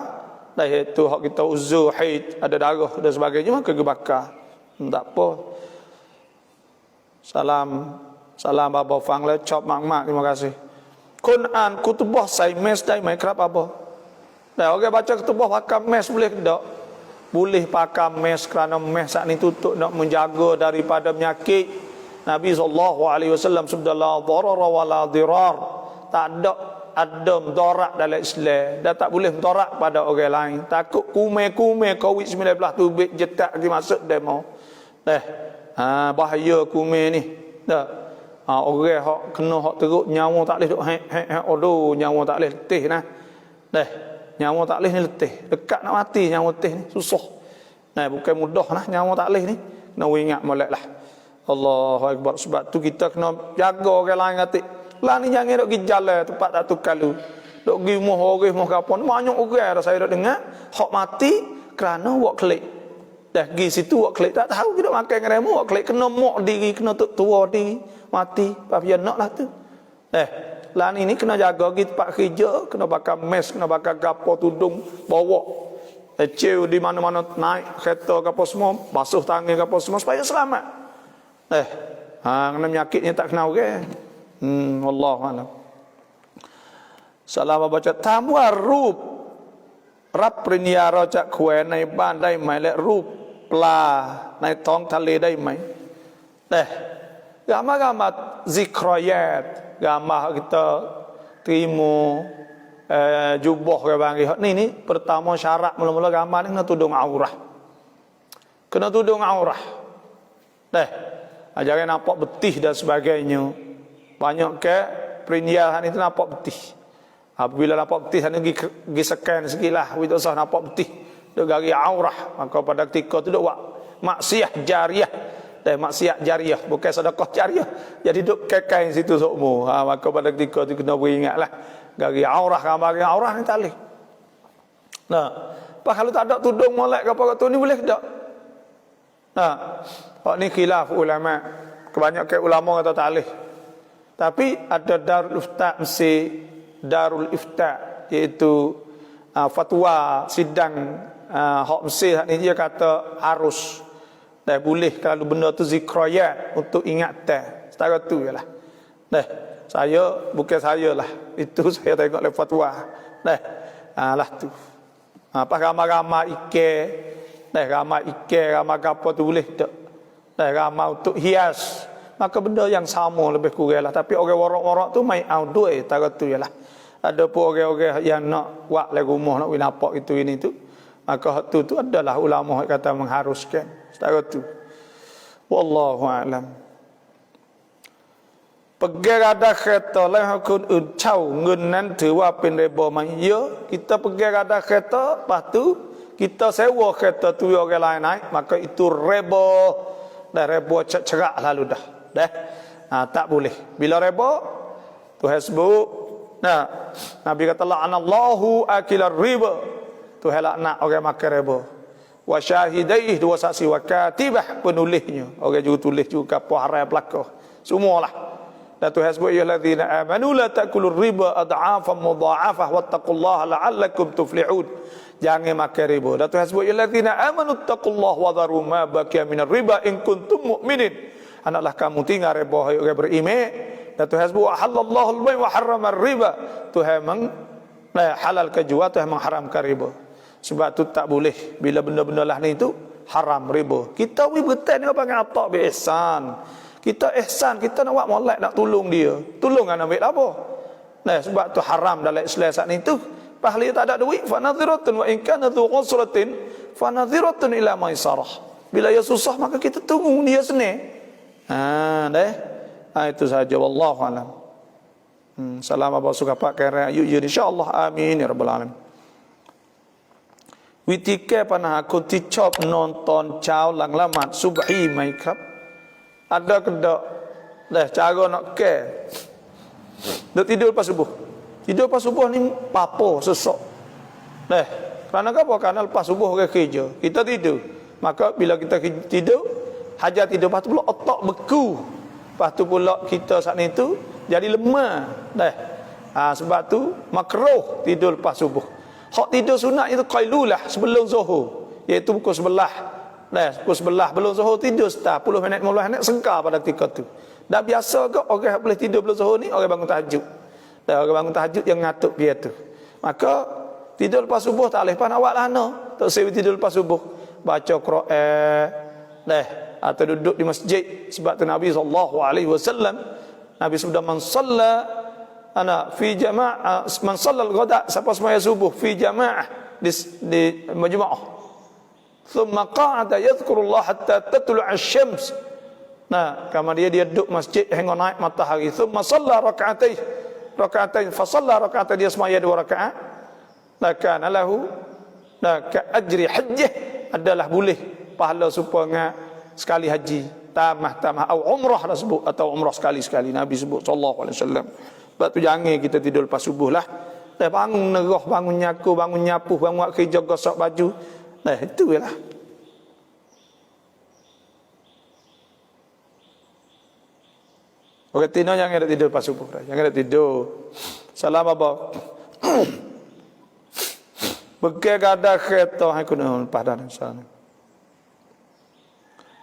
Speaker 1: Dah itu hak kita uzur haid ada darah dan sebagainya maka pergi bakar. Tak apa. Salam bapa fang le chop mak terima kasih. Quran kutubah sai mes dai mai kerap apa? Dah orang baca kutubah pakai mes boleh tak? Boleh pakai mes kerana mes saat ni tutup nak menjaga daripada penyakit. Nabi SAW sabda la darara wa la dirar. Tak ada mudarat dalam Islam dan tak boleh mudarat pada orang lain. Takut kume-kume COVID-19 tu jetak pergi masuk demo. Bahaya kume ni. Orang hak kena hak teruk nyawa tak boleh duk aduh nyawa tak boleh letih nah. Nyawa tak boleh ni letih. Dekat nak mati nyawa letih ni susah. Bukan mudah nah nyawa tak boleh ni. Kena ingat moleklah. Allahu akbar. Sebab tu kita kena jaga orang lain kata. Lah ni jangan duk pergi jalan tempat tak tukar lu. Duk pergi rumah kapon banyak orang dah saya duk dengar hak mati kerana buat klik. Dah pergi situ buat klik tak tahu kita makan dengan buat klik kena mok diri kena tua diri mati papian nak lah tu. Lah ni kena jaga pergi tempat kerja kena pakai mask kena pakai gapo tudung bawa eceu di mana-mana naik kereta gapo semua basuh tangan gapo semua supaya selamat. Kena penyakitnya tak kena orang. Wallahu a'lam. Salam baca tamwa rupรับปริญญาเราจะแขวนในบ้านได้ไหมและรูปปลาในท้องทะเลได้ไหมGama-gama zikrayat, gama kita terima jubah ke bangki. Ni pertama syarat mula-mula gama ni kena tudung aurah. Kena tudung aurah. Jangan nampak betih dan sebagainya. Banyak ke perindiahan itu nampak betih. Apabila nampak betih sana pergi scan sekilah, kita usah nampak betih. Duk gari aurah, maka pada ketika tu duk buat maksiat jariah. Maksiat jariah bukan sedekah jariah. Jadi duk kekai situ sokmo. Maka pada ketika tu kena beringatlah. Gari aurah gambar aurah ni tak boleh. Kalau tak ada tudung molek ke apa tu ni boleh tak? Ni khilaf ulama. Kebanyakan ulama kata tak boleh. Tapi ada Darul Ifta mesti Darul Ifta iaitu fatwa sidang hak Mesir ni dia kata harus dah boleh kalau benda tu zikrayat untuk ingatan. Setara tu jelah. Saya bukan saya lah. Itu saya tengok le fatwa. Lah tu. Apa ramai-ramai ramai apa tu boleh tak? Ramai untuk hias. Maka benda yang sama lebih kurang lah. Tapi orang warak-warak tu main outdoor setara tu jelah. Ada pun orang-orang yang nak buat le rumah nak winapak itu ini tu. Maka tu adalah ulama kata mengharuskan. Setara tu. Wallahu a'lam. Pergi ada kereta lain hakun uncau ngun nan ถือว่าเป็นribaไหม Ya, kita pergi ada kereta, lepas tu kita sewa kereta tu orang lain naik, maka itu riba. Dah riba cerak lalu dah. Tak boleh. Bila riba Tuhan sebut, Nabi kata la'anallahu akilar riba. Tuhan laknat orang makan riba. Wa syahidaih, dua saksi, wa katibah, penulisnya. Orang juga tulis juga apa haram belaka. Semualah. Dan Tuhan sebut ya allazina amanu la ta'kulur riba ad'afan mudha'afah wattaqullaha la'allakum tuflihun. Jangan makan riba. Dan Tuhan sebut ya allazina amanu taqullaha wa dharu ma baqiya minar riba in kuntum mu'minin. Hendaklah kamu tinggal riba hai orang beriman. Dan Tuhan sebut halallahu al-bay' wa harrama riba. Tuhan halalkan jual, Tuhan mengharamkan riba. Sebab tu tak boleh bila benda-benda lah ni tu haram, riba. Kita bertai ni apa panggil atak bi ihsan. Kita ihsan, kita nak buat molek nak tolong dia. Tolong kan ambil apa? Nah, sebab tu haram dalam Islam saat ni tu. Pahli tak ada duit, fa nadhiratun wa in kana dhu usratin fa nadhiratun ila maisarah. Bila dia susah maka kita tunggu dia senang. Itu saja, wallahu alam. Salam apa suka pak kira yuk insyaallah, amin ya rabbal alamin. Withiแก้ปัญหาคนที่ชอบนอนตอนเช้าหลังละหมาดซุบฮีไหมครับ ada ke tak? Dah cara nak ke nak tidur lepas subuh. Tidur lepas subuh ni apa sesok. Dah kerana apa? Kerana lepas subuh orang kerja, kita tidur. Maka bila kita tidur, hajat tidur, lepas tu pula otak beku. Lepas tu pula kita saat ni tu jadi lemah. Dah. Sebab tu makruh tidur lepas subuh. Hak tidur sunat itu qailulah sebelum zuhur, iaitu pukul 11. Dah, pukul 11 belum zuhur tidur 10 minit 15 minit sengkar pada ketika tu. Dah biasa ke orang boleh tidur belum zuhur ni orang bangun tahajud. Dah orang bangun tahajud yang ngatuk dia tu. Maka tidur lepas subuh tak boleh pan awak lah no. Tak sewi tidur lepas subuh. Baca Quran. Dah, atau duduk di masjid sebab tu Nabi SAW Nabi sudah mensalla fi jamaah, man sallal ghada, siapa semaya subuh fi jamaah di majmu'ah, thumma qa'ada yadhkurullah hatta tatlu' asy-syams. Kama dia duduk masjid hingga naik matahari, thumma salla rak'atain fa salla rak'atain, dia semaya 2 rakaat, lakana lahu ka ajri hajjah, adalah boleh pahala supaya sekali haji tamah atau umrah dah sebut, atau umrah sekali-sekali Nabi sebut sallallahu alaihi wasallam. Sebab tu jangan kita tidur lepas subuh lah. Dah bangun nerah, bangun nyaku, bangun nyapuh, bangun buat kerja, gosok baju. Dah itu je lah. Orang Tino jangan ada tidur lepas subuh. Jangan ada tidur. Salam apa? Bekai kada kereta aku nak padan sana.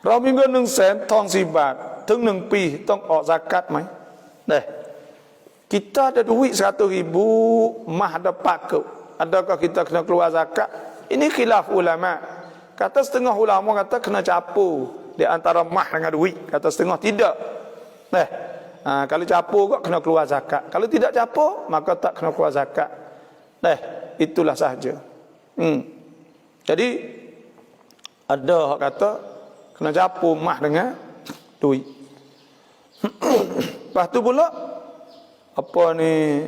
Speaker 1: Rau minggu 100,000 ทอง10 บาท ถึง 1 ปี ต้องออก zakat ไหม Dah. Kita ada duit 100,000, mah ada paku. Adakah kita kena keluar zakat? Ini khilaf ulama. Kata setengah ulama kata kena campur di antara mah dengan duit. Kata setengah tidak. Kalau campur kok kena keluar zakat. Kalau tidak campur maka tak kena keluar zakat. Itulah sahaja. Jadi ada hak kata kena campur mah dengan duit. Lepas tu pula apa ni,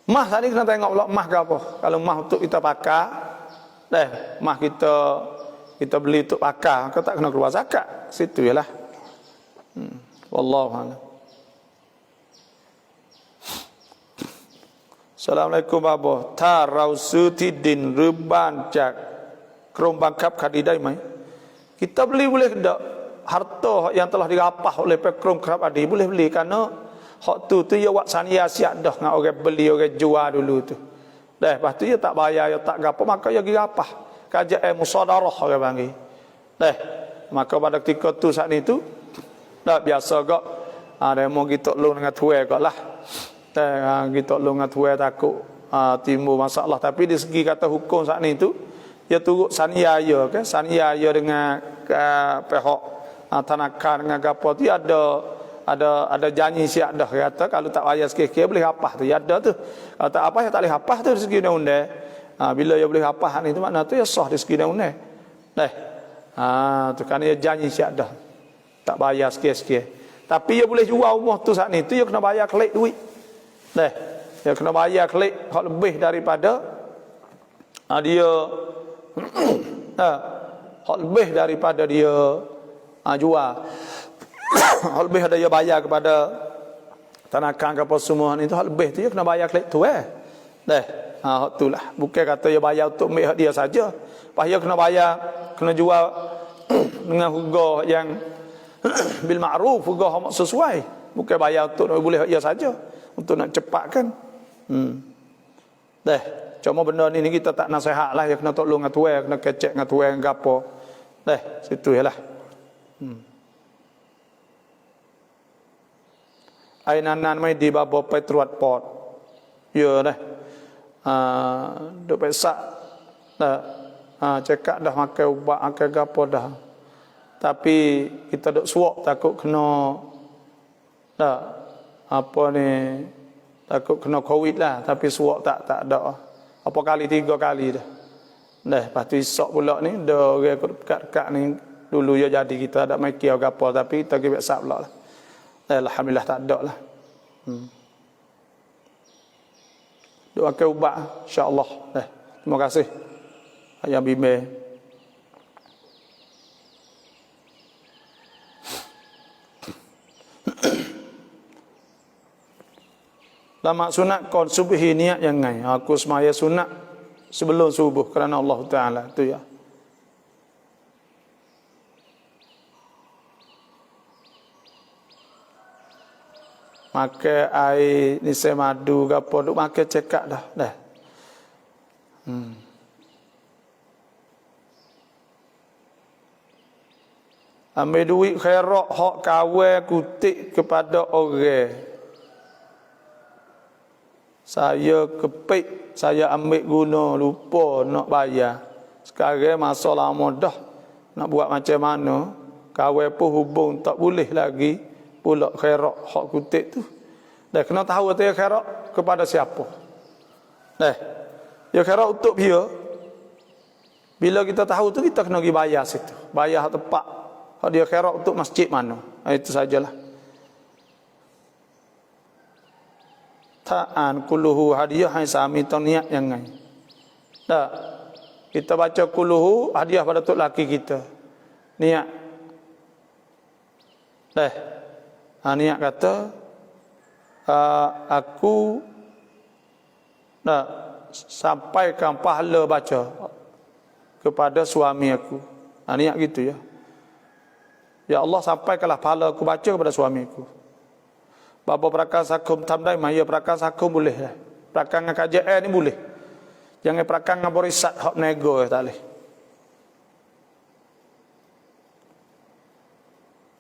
Speaker 1: mah tadi kena tengok pula mah ke apa. Kalau mah untuk kita pakai, mah kita beli untuk pakai, kita tak kena keluar zakat. Situ jelah. Wallahu a'lam. Assalamualaikum บ่าวถ้าเราซื้อที่ดินหรือบ้านจากกรมบังคับคดีได้ไหม Kita beli boleh tak? Harta yang telah dirapah oleh Krom Kerap Adi boleh beli, kerana hak tu ya wak sania siap dah dengan orang beli, orang jual dulu tu. Dah, lepas tu ya tak bayar, ya tak gapo, maka ya dirapah. Kajian musadarah orang panggil. Dah, maka pada ketika tu saat ni tu dah biasa gak ada mau kita tolong dengan tuai gak lah. Dah, kita tolong dengan tuai takut timbul masalah, tapi di segi kata hukum saat ni tu ya turut sania ya ke, sania ya dengan pihak tanakan dengan gapo tu ada janji siap dah, kata kalau tak bayar sikit-sikit boleh hapah tu, ya ada tu. Kalau tak apa ya tak boleh hapah tu dari segi undang-undang. Bila ya boleh hapah ni tu makna tu ya sah dari segi undang-undang. Tu kan ya janji siap dah, tak bayar sikit-sikit. Tapi ya boleh jual rumah tu saat ni tu ya kena bayar kelik duit. Ya kena bayar kelik hak lebih daripada dia hak lebih daripada dia jual. Hal lebih ada dia bayar kepada tanakan ke apa semua ni tu, hal lebih tu dia kena bayar klik tu hak tu lah. Bukan kata dia bayar untuk ambil hak dia saja. Lepas dia kena bayar, kena jual dengan harga yang bil ma'ruf, harga sesuai. Bukan bayar untuk boleh hak dia saja, untuk nak cepatkan. Cuma benda ni kita tak nasihat lah, dia kena tolong dengan tuai, kena kecek dengan tuai dengan apa. Situ je lah. Ainan mai di babo ไปตรวจปอดเยอะนะโดยไปสะ dah cekak dah makan ubat makan gapo dah. Tapi kita duk suak takut kena dah apa ni, takut kena covid lah, tapi suak tak ada. Apa kali 3 kali dah. Dah lepas tu esok pula ni dah orang dekat-dekat ni dulu ya jadi kita ada mai kira gapo tapi kita pergi biasa pula lah. Alhamdulillah tak ada lah. Doa ke ubat insya-Allah. Terima kasih. Ayah bimbing. Lama sunat kon subuh niat yang ngai. Aku semaya sunat sebelum subuh kerana Allah Taala tu ya. Makan air nisai madu ke apa duk makan cekak dah. Ambil duit khairat hak kawan kutik kepada orang. Saya kepik, saya ambil guna lupa nak bayar. Sekarang masa lama dah nak buat macam mana, kawan pun hubung tak boleh lagi pula khairat hak kutik tu. Dah kena tahu tu khairat kepada siapa. Ya khairat untuk dia. Bila kita tahu tu kita kena pergi bayar situ. Bayar tepat. Hak dia khairat untuk masjid mana. Itu sajalah. Ta'an kulluhu hadiah hai sami tong niat yang ngai. Dah. Kita baca kulluhu hadiah pada tok laki kita. Niat. Niat kata aku nak sampaikan pahala baca kepada suami aku. Niat gitu ya. Ya Allah, sampaikanlah pahala aku baca kepada suami aku. Bapa prakang sakum tamdai maya prakang sakum boleh lah. Prakang dengan KJN ni boleh. Jangan prakang dengan borisat hak nego tak boleh.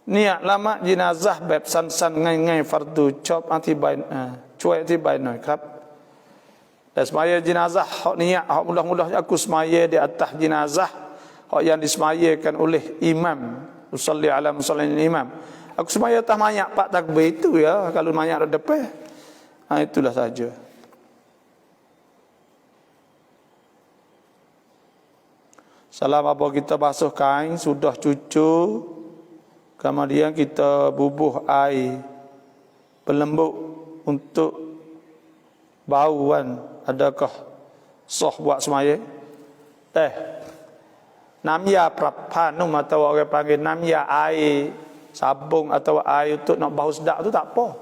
Speaker 1: Niat lama jenazah beb san-san ngai-ngai fardu chop anti bain cuai anti bain noiครับ Dan semaya jenazah hak niat hak mudah-mudah aku semaya di atas jenazah hak yang disemayakan oleh imam usalli ala musallin imam. Aku semaya atas mayat pak takbir itu ya kalau mayat ada depan. Itulah saja. Salam apa kita basuh kain sudah cucu. Kemudian kita bubuh air pelembut untuk bauan. Adakah sah buat semaya? Namya prapanum atau orang panggil namya air sabung atau air untuk nak bau sedap tu tak apa.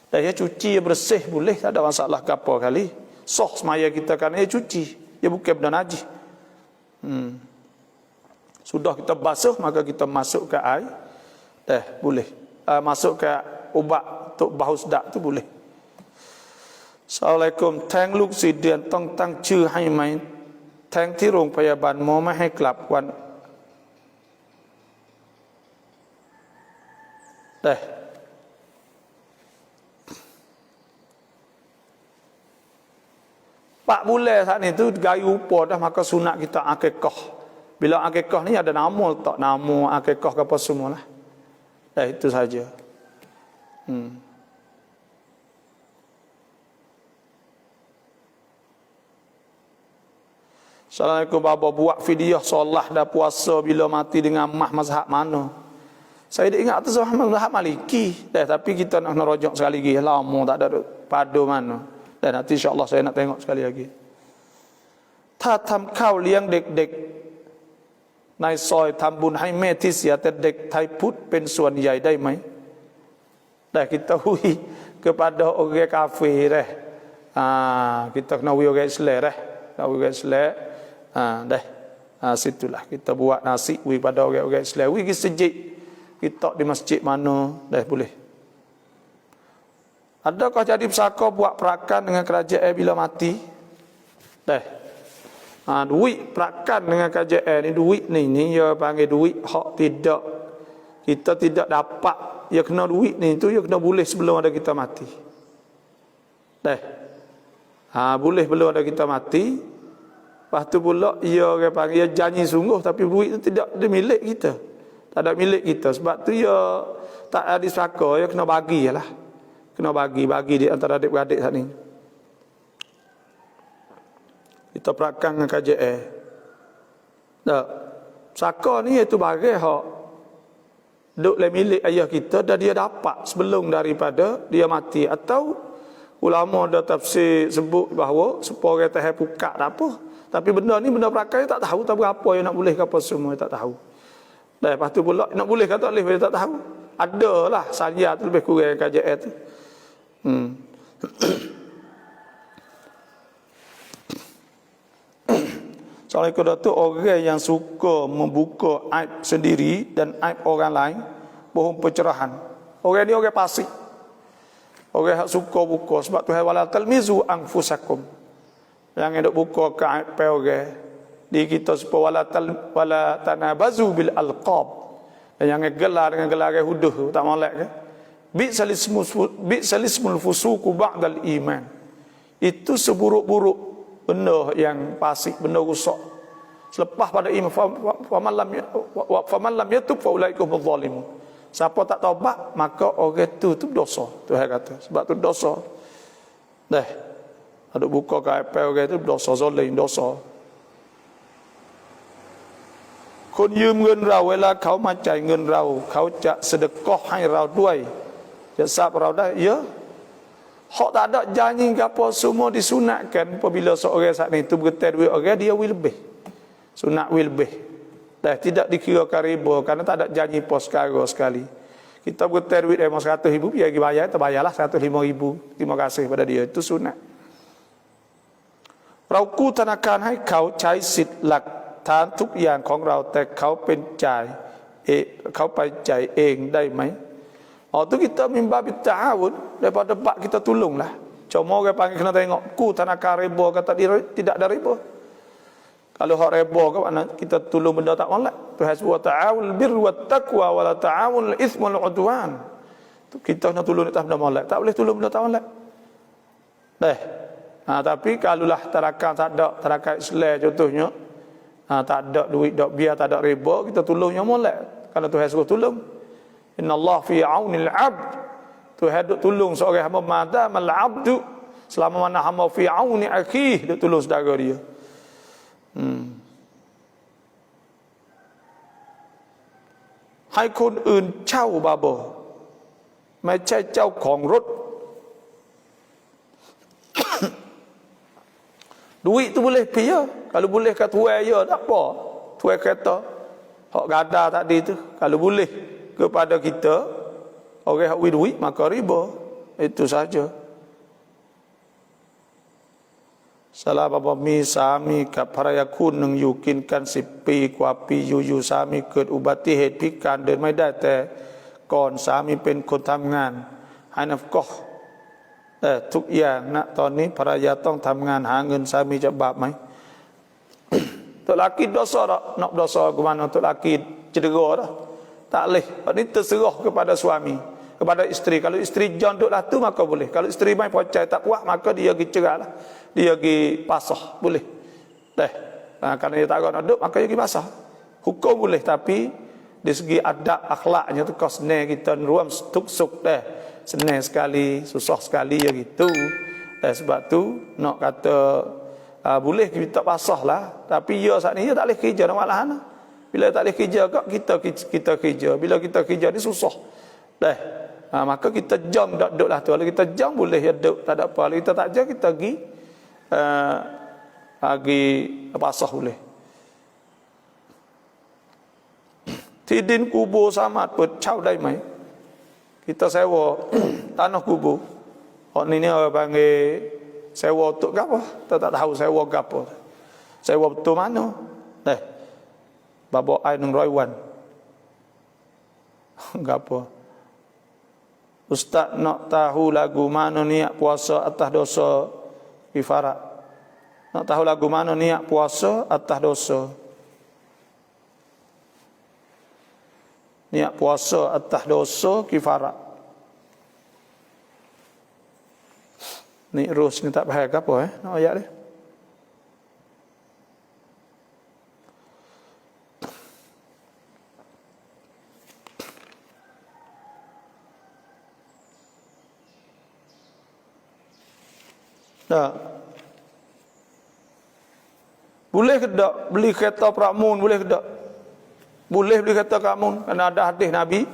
Speaker 1: Dah ya cuci bersih boleh, tak ada masalah ke apa kali. Sah semaya kita kan cuci. Dia bukan benda najis. Sudah kita basuh maka kita masuk ke air. Boleh. Masuk ke ubat untuk bau sedap tu boleh. Assalamualaikum. แทงลูก4 เดือนต้องตั้งชื่อให้ไหมแทงที่โรงพยาบาลหมอไม่ให้กลับวันPak bulan saat ni tu gayu upah dah maka sunat kita akikah. Bila akikah ni ada nama tak nama akikah ke apa semualah. Itu saja. Assalamualaikum. Bapa buat video solat dah puasa bila mati dengan mah mazhab mana? Saya dah ingat tu mazhab Maliki. Tapi kita nak rojok sekali lagi. Lama tak ada padu mana. Dan nanti insya-Allah saya nak tengok sekali lagi. ถ้าทำข้าวเลี้ยงเด็กๆในซอยทำบุญให้แม่ที่เสียแต่เด็กไทยพุทธเป็นส่วนใหญ่ได้ไหม kita hui kepada orang kafir kita kena hui orang Islam orang Islam situlah kita buat nasi hui pada orang Islam hui pergi sejid kita di masjid mana boleh. Adakah jadi pesaka buat perakan dengan kerajaan bila mati? Duit perakan dengan kerajaan ni duit ni ya panggil duit hak tidak kita tidak dapat ya kena duit ni tu ya kena boleh sebelum ada kita mati. Boleh belum ada kita mati Lepas tu pula ia orang panggil janji sungguh, tapi duit tu tidak dia milik kita. Tak ada milik kita. Sebab tu ia tak ada saka, ia kena bagi lah. Kena bagi di antara adik-beradik saat ni. Kita perakan dengan KJL. Tak. Saka ni iaitu barang hak duk le milik ayah kita dan dia dapat sebelum daripada dia mati. Atau ulama dah tafsir sebut bahawa supaya orang tahan pukak tak apa. Tapi benda ni benda perakan tak tahu tak berapa yang nak boleh ke apa semua tak tahu. Dan lepas tu pula nak boleh ke tak boleh dia tak tahu. Adalah saja tu lebih kurang KJL tu. Soalnya kalau tu orang yang suka membuka aib sendiri dan aib orang lain, bohong pencerahan. Orang ni orang fasik. Orang yang suka buka. Sebab tu wala talmizu anfusakum. Yang hendak buka ke aib orang. Di kita supaya wala tanabazu bil alqab. Dan yang gelar dengan gelar huduh tak molek ke? Bi'salismul fusuku ba'dal iman. Itu seburuk-buruk benda yang fasik, benda rusak. Selepas pada iman, faman lam yatub fa ulaika humudz zalimun. Siapa tak taubat, maka orang tu berdosa. Tuhan kata. Sebab tu dosa. Dah. Ada buka ke aib orang tu dosa, zalim, dosa. คนยืมเงินเราเวลาเขามาจ่ายเงินเราเขาจะสะดะกอฮ์ให้เราด้วยจะทราบเราได้เยอะ Hak tak ada janji ke apa semua disunatkan apabila seorang saat itu bergetar duit orang dia will lebih. Sunat will lebih. Dah tidak dikirakan riba kerana tak ada janji pos sekali. Kita bergetar duit emang 100,000 dia pergi bayar, terbayarlah 105,000. Terima kasih pada dia. Itu sunat. เรากู้ธนาคารให้เขาใช้สิทธิ์หลักฐานทุกอย่างของเราแต่เขาเป็นจ่ายเขาไปจ่ายเองได้ไหม tu kita mimba bita'awun daripada bab kita tolonglah. Cuma orang panggil kena tengok ku tanakar riba kata dia tidak ada riba. Kalau hak riba ke mana kita tolong benda tak molek. Tuhan SWT ta'awul birri wat taqwa wala ta'awul itsm wal udwan. Tu kita nak tolong atas benda molek, tak boleh tolong benda tak molek. Tapi kalaulah tarakat Islam contohnya, tak ada duit dak biar tak ada riba, kita tolongnya molek. Kalau Tuhan suruh tolong. Inna Allah fi aunil abd. Tuhan duk tolong seorang hamba madam al-abdu selama mana hamba fi auni akhih, duk tolong saudara dia. ให้คนอื่นเช่าบาบอไม่ใช่เจ้าของรถ duit tu boleh pi ya. Kalau boleh kat tuai ya tak apa. Tuai kereta hak gada tadi tu kalau boleh kepada kita orang hak duit maka riba. Itu saja. Salah bapa mi samiกับภรรยาคู่หนึ่งอยู่กินกัน10 ปีกว่าปีอยู่ๆสามีเกิดอุบัติเหตุพิการเดินไม่ได้แต่ก่อนสามีเป็นคนทำงานให้นับก็ทุกอย่างณตอนนี้ภรรยาต้องทำงานหาเงินสามีจะบาปไหม Tok laki dosa tak? Nak dosa ke mana tok laki cedera dah. Tak boleh. Ini terserah kepada suami, kepada isteri. Kalau isteri John duduklah tu maka boleh. Kalau isteri main pocai tak puas maka dia pergi cerahlah. Dia pergi pasah, boleh. Kerana dia tak nak duduk maka dia pergi pasah. Hukum boleh tapi dari segi adab akhlaknya tu kau senang kita ruam tuksuk dah. Senang sekali, susah sekali ya gitu. Sebab tu nak kata boleh kita pasah lah. Tapi ya saat ni dia tak boleh kerja nak malahan. Bila tak boleh kerja kita kerja. Bila kita kerja ni susah. Maka kita jam duduk lah tu. Kalau kita jam boleh ya duduk, tak ada apa. Kalau kita tak jam kita pergi pasah boleh. Tidin kubur samat pun cau dai mai. Kita sewa tanah kubur. Hak ni orang panggil sewa untuk apa? Kita tak tahu sewa apa. Sewa betul mana? Babak air 100 wan. Gapo? Ustaz nak tahu lagu mana niat puasa atas dosa kifarat. Nak tahu lagu mana niat puasa atas dosa. Niat puasa atas dosa kifarat. Ni rus ni tak faham ke apa nak ayat dia. Tak. Boleh ke tak beli kereta Pramun? Boleh ke tak? Boleh beli kereta Pramun. Kerana ada hadis Nabi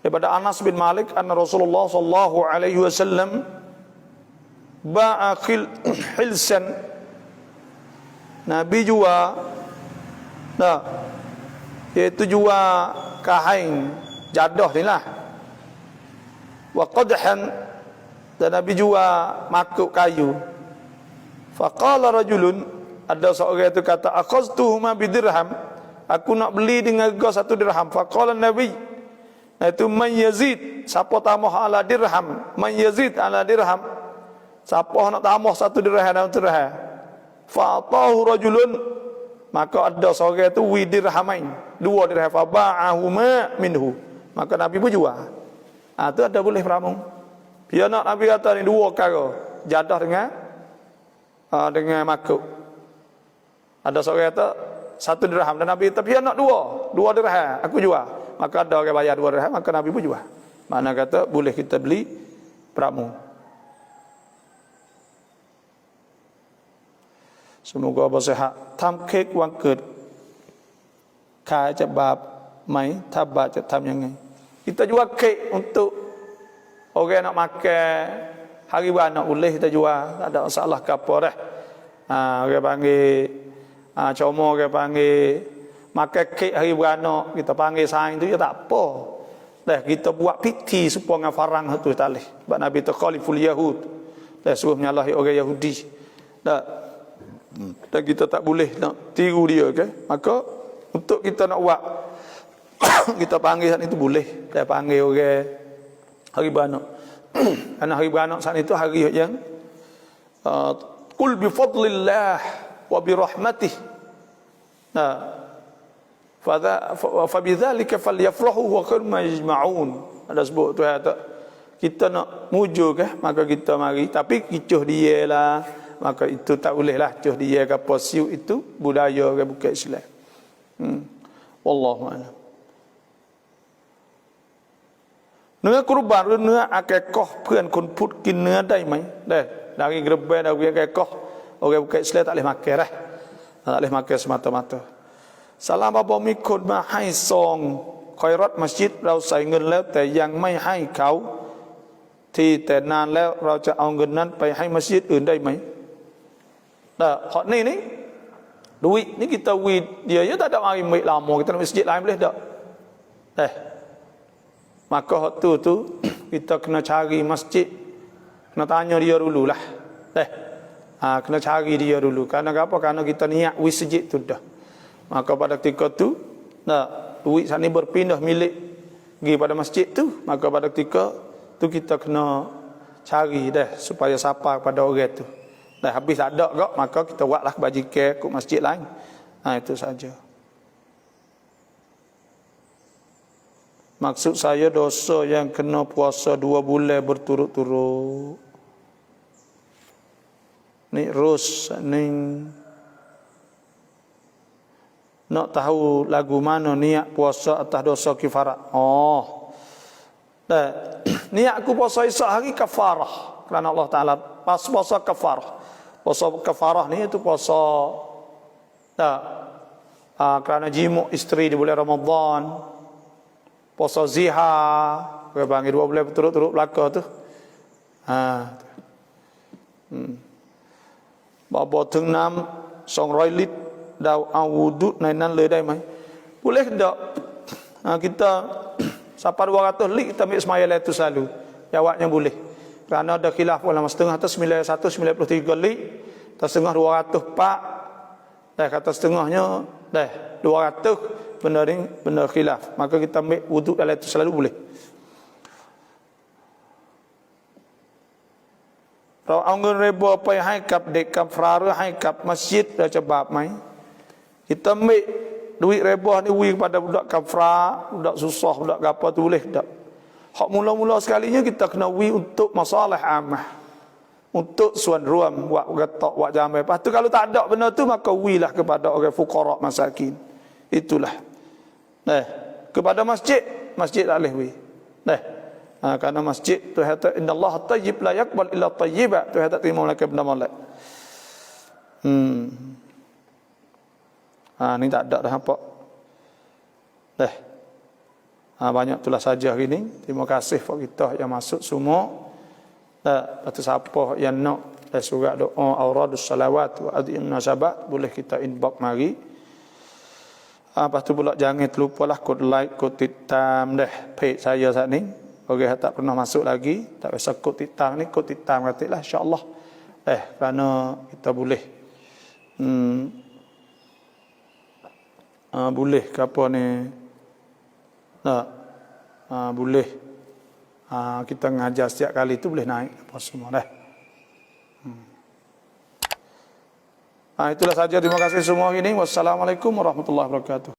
Speaker 1: daripada Anas bin Malik anna Rasulullah sallallahu alaihi wasallam ba'a hilsan. Nabi jual, nah, iaitu jual kain jadah ni lah. Wa qadhan, dan Nabi jual makuk kayu. Faqala rajulun, ada seorang itu kata, akhaztuhuma bidirham, aku nak beli dengan harga 1 dirham. Faqala Nabi, itu man yazid, siapa tambah ala dirham, man yazid ala dirham, siapa nak tambah 1 dirham dalam dirham. Fa'atahu rajulun, maka ada seorang itu widirhamain, 2 dirham, fa ba'ahuma minhu, maka Nabi pun jual. Itu ada boleh Pramun. Dia nak Nabi kata ni 2 perkara, jadah dengan makuk. Ada seorang kata 1 dirham, dan Nabi kata dia nak 2 dirham, aku jual. Maka ada orang bayar 2 dirham, maka Nabi pun jual. Makna kata boleh kita beli Pramun. Semoga Allah sihat. ทำเค้กวันเกิดขายจะบาปไหมถ้าบาปจะทำยังไง Kita jual kek untuk orang nak makan hari beranak, boleh kita jual, tak ada masalah ke apa dah. Orang panggil cuma orang panggil makan kek hari beranak, kita panggil saing tu ya tak apa. Dah kita buat piti supaya farang tu talih. Sebab Nabi tu khaliful Yahud. Dah suruh menyalahi orang Yahudi. Dan kita tak boleh nak tiru dia, okay? Maka untuk kita nak buat kita panggil saat itu boleh. Kita panggil orang hari beranak. Karena hari beranak saat itu hari yang qul bi fadlillah wa bi rahmatih. Fa bidzalika falyafrahu wa khairum majma'un. Ada sebut tu ayat. Kita nak muju ke, maka kita mari, tapi kicuh dia lah. Maka itu tak boleh lah, cuh dia ke apa siu, itu budaya ke bukan Islam. Wallahu a'lam. นื้อกุรบานหรือเนื้ออาแกกอเพื่อนคนพุทธกินเนื้อได้ไหมได้ dari gerben dari akai koh orang bukan Islam tak boleh makan dah. Tak boleh makan semata-mata. ศาลาบ่มีคนมาให้ซองคอยรัดมัสยิดเราใส่เงินแล้วแต่ยังไม่ให้เขาที่แต่นานแล้วเราจะเอาเงินนั้นไปให้มัสยิดอื่นได้ไหม hak ni duit ni kita dia tak ada mari ambil lama, kita nak masjid lain boleh tak? Maka hak tu kita kena cari masjid, kena tanya dia dululah. Kena cari dia dulu. Kerana apa? Kerana kita niat masjid tu dah. Maka pada ketika tu duit sana berpindah milik pergi pada masjid tu, maka pada ketika tu kita kena cari dah supaya sapa pada orang tu. Dah habis tak ada kok, maka kita buatlah kebajikan ke masjid lain. Itu saja. Maksud saya dosa yang kena puasa 2 bulan berturut-turut. Ni Ros ni nak tahu lagu mana niat puasa atas dosa kifarat. Niat aku puasa esok hari kafarah kerana Allah Taala pas puasa kafarah. Puasa kafarah ni itu puasa kerana jimuk isteri di bulan Ramadan. Puasa zihar, kita panggil 2 bulan berturut-turut belaka tu. Bapaถึงน้ำ200 ลิตรเราเอาwuduในนั้นเลยได้ไหม Boleh tak? Kita sampai 200 lit kita ambil semaya itu selalu. Jawabnya boleh. Kerana ada khilaf ulama, setengah tu 91-93 lit, setengah 200 pak, kata setengahnya 200, benar khilaf. Maka kita ambil wudu dalam itu selalu boleh. เราเอาเงินริบไปให้กับเด็กกำพร้าหรือให้กับมัสยิดเราจะบาปไหม Kita ambil duit riba ni beri kepada budak kafra, budak susah, budak apa tu boleh tak? Hak mula-mula sekalinya kita kena beri untuk masalah amah, untuk suan ruam, buat gatak, buat jamai. Lepas tu kalau tak ada benda tu maka berilah kepada orang fuqara masakin. Itulah. Kepada masjid tak boleh beri. Karena masjid tu kata innallaha tayyib la yaqbal illa tayyiba, tu kata terima lagi benda molek. Ni tak ada dah apa. Banyak itulah saja hari ni. Terima kasih kepada kita yang masuk semua. Lepas tu siapa yang nak surat doa auradus salawat wa adhim nasabat, boleh kita inbox mari. Lepas tu pula jangan terlupalah kod like, kod titam page saya saat ni. Bagi yang tak pernah masuk lagi, tak biasa kod titam ni, kod titam katalah insya-Allah. Kerana kita boleh boleh ke apa ni, boleh kita ngajar setiap kali tu boleh naik apa semua dah. Itulah saja, terima kasih semua hari ini. Wassalamualaikum warahmatullahi wabarakatuh.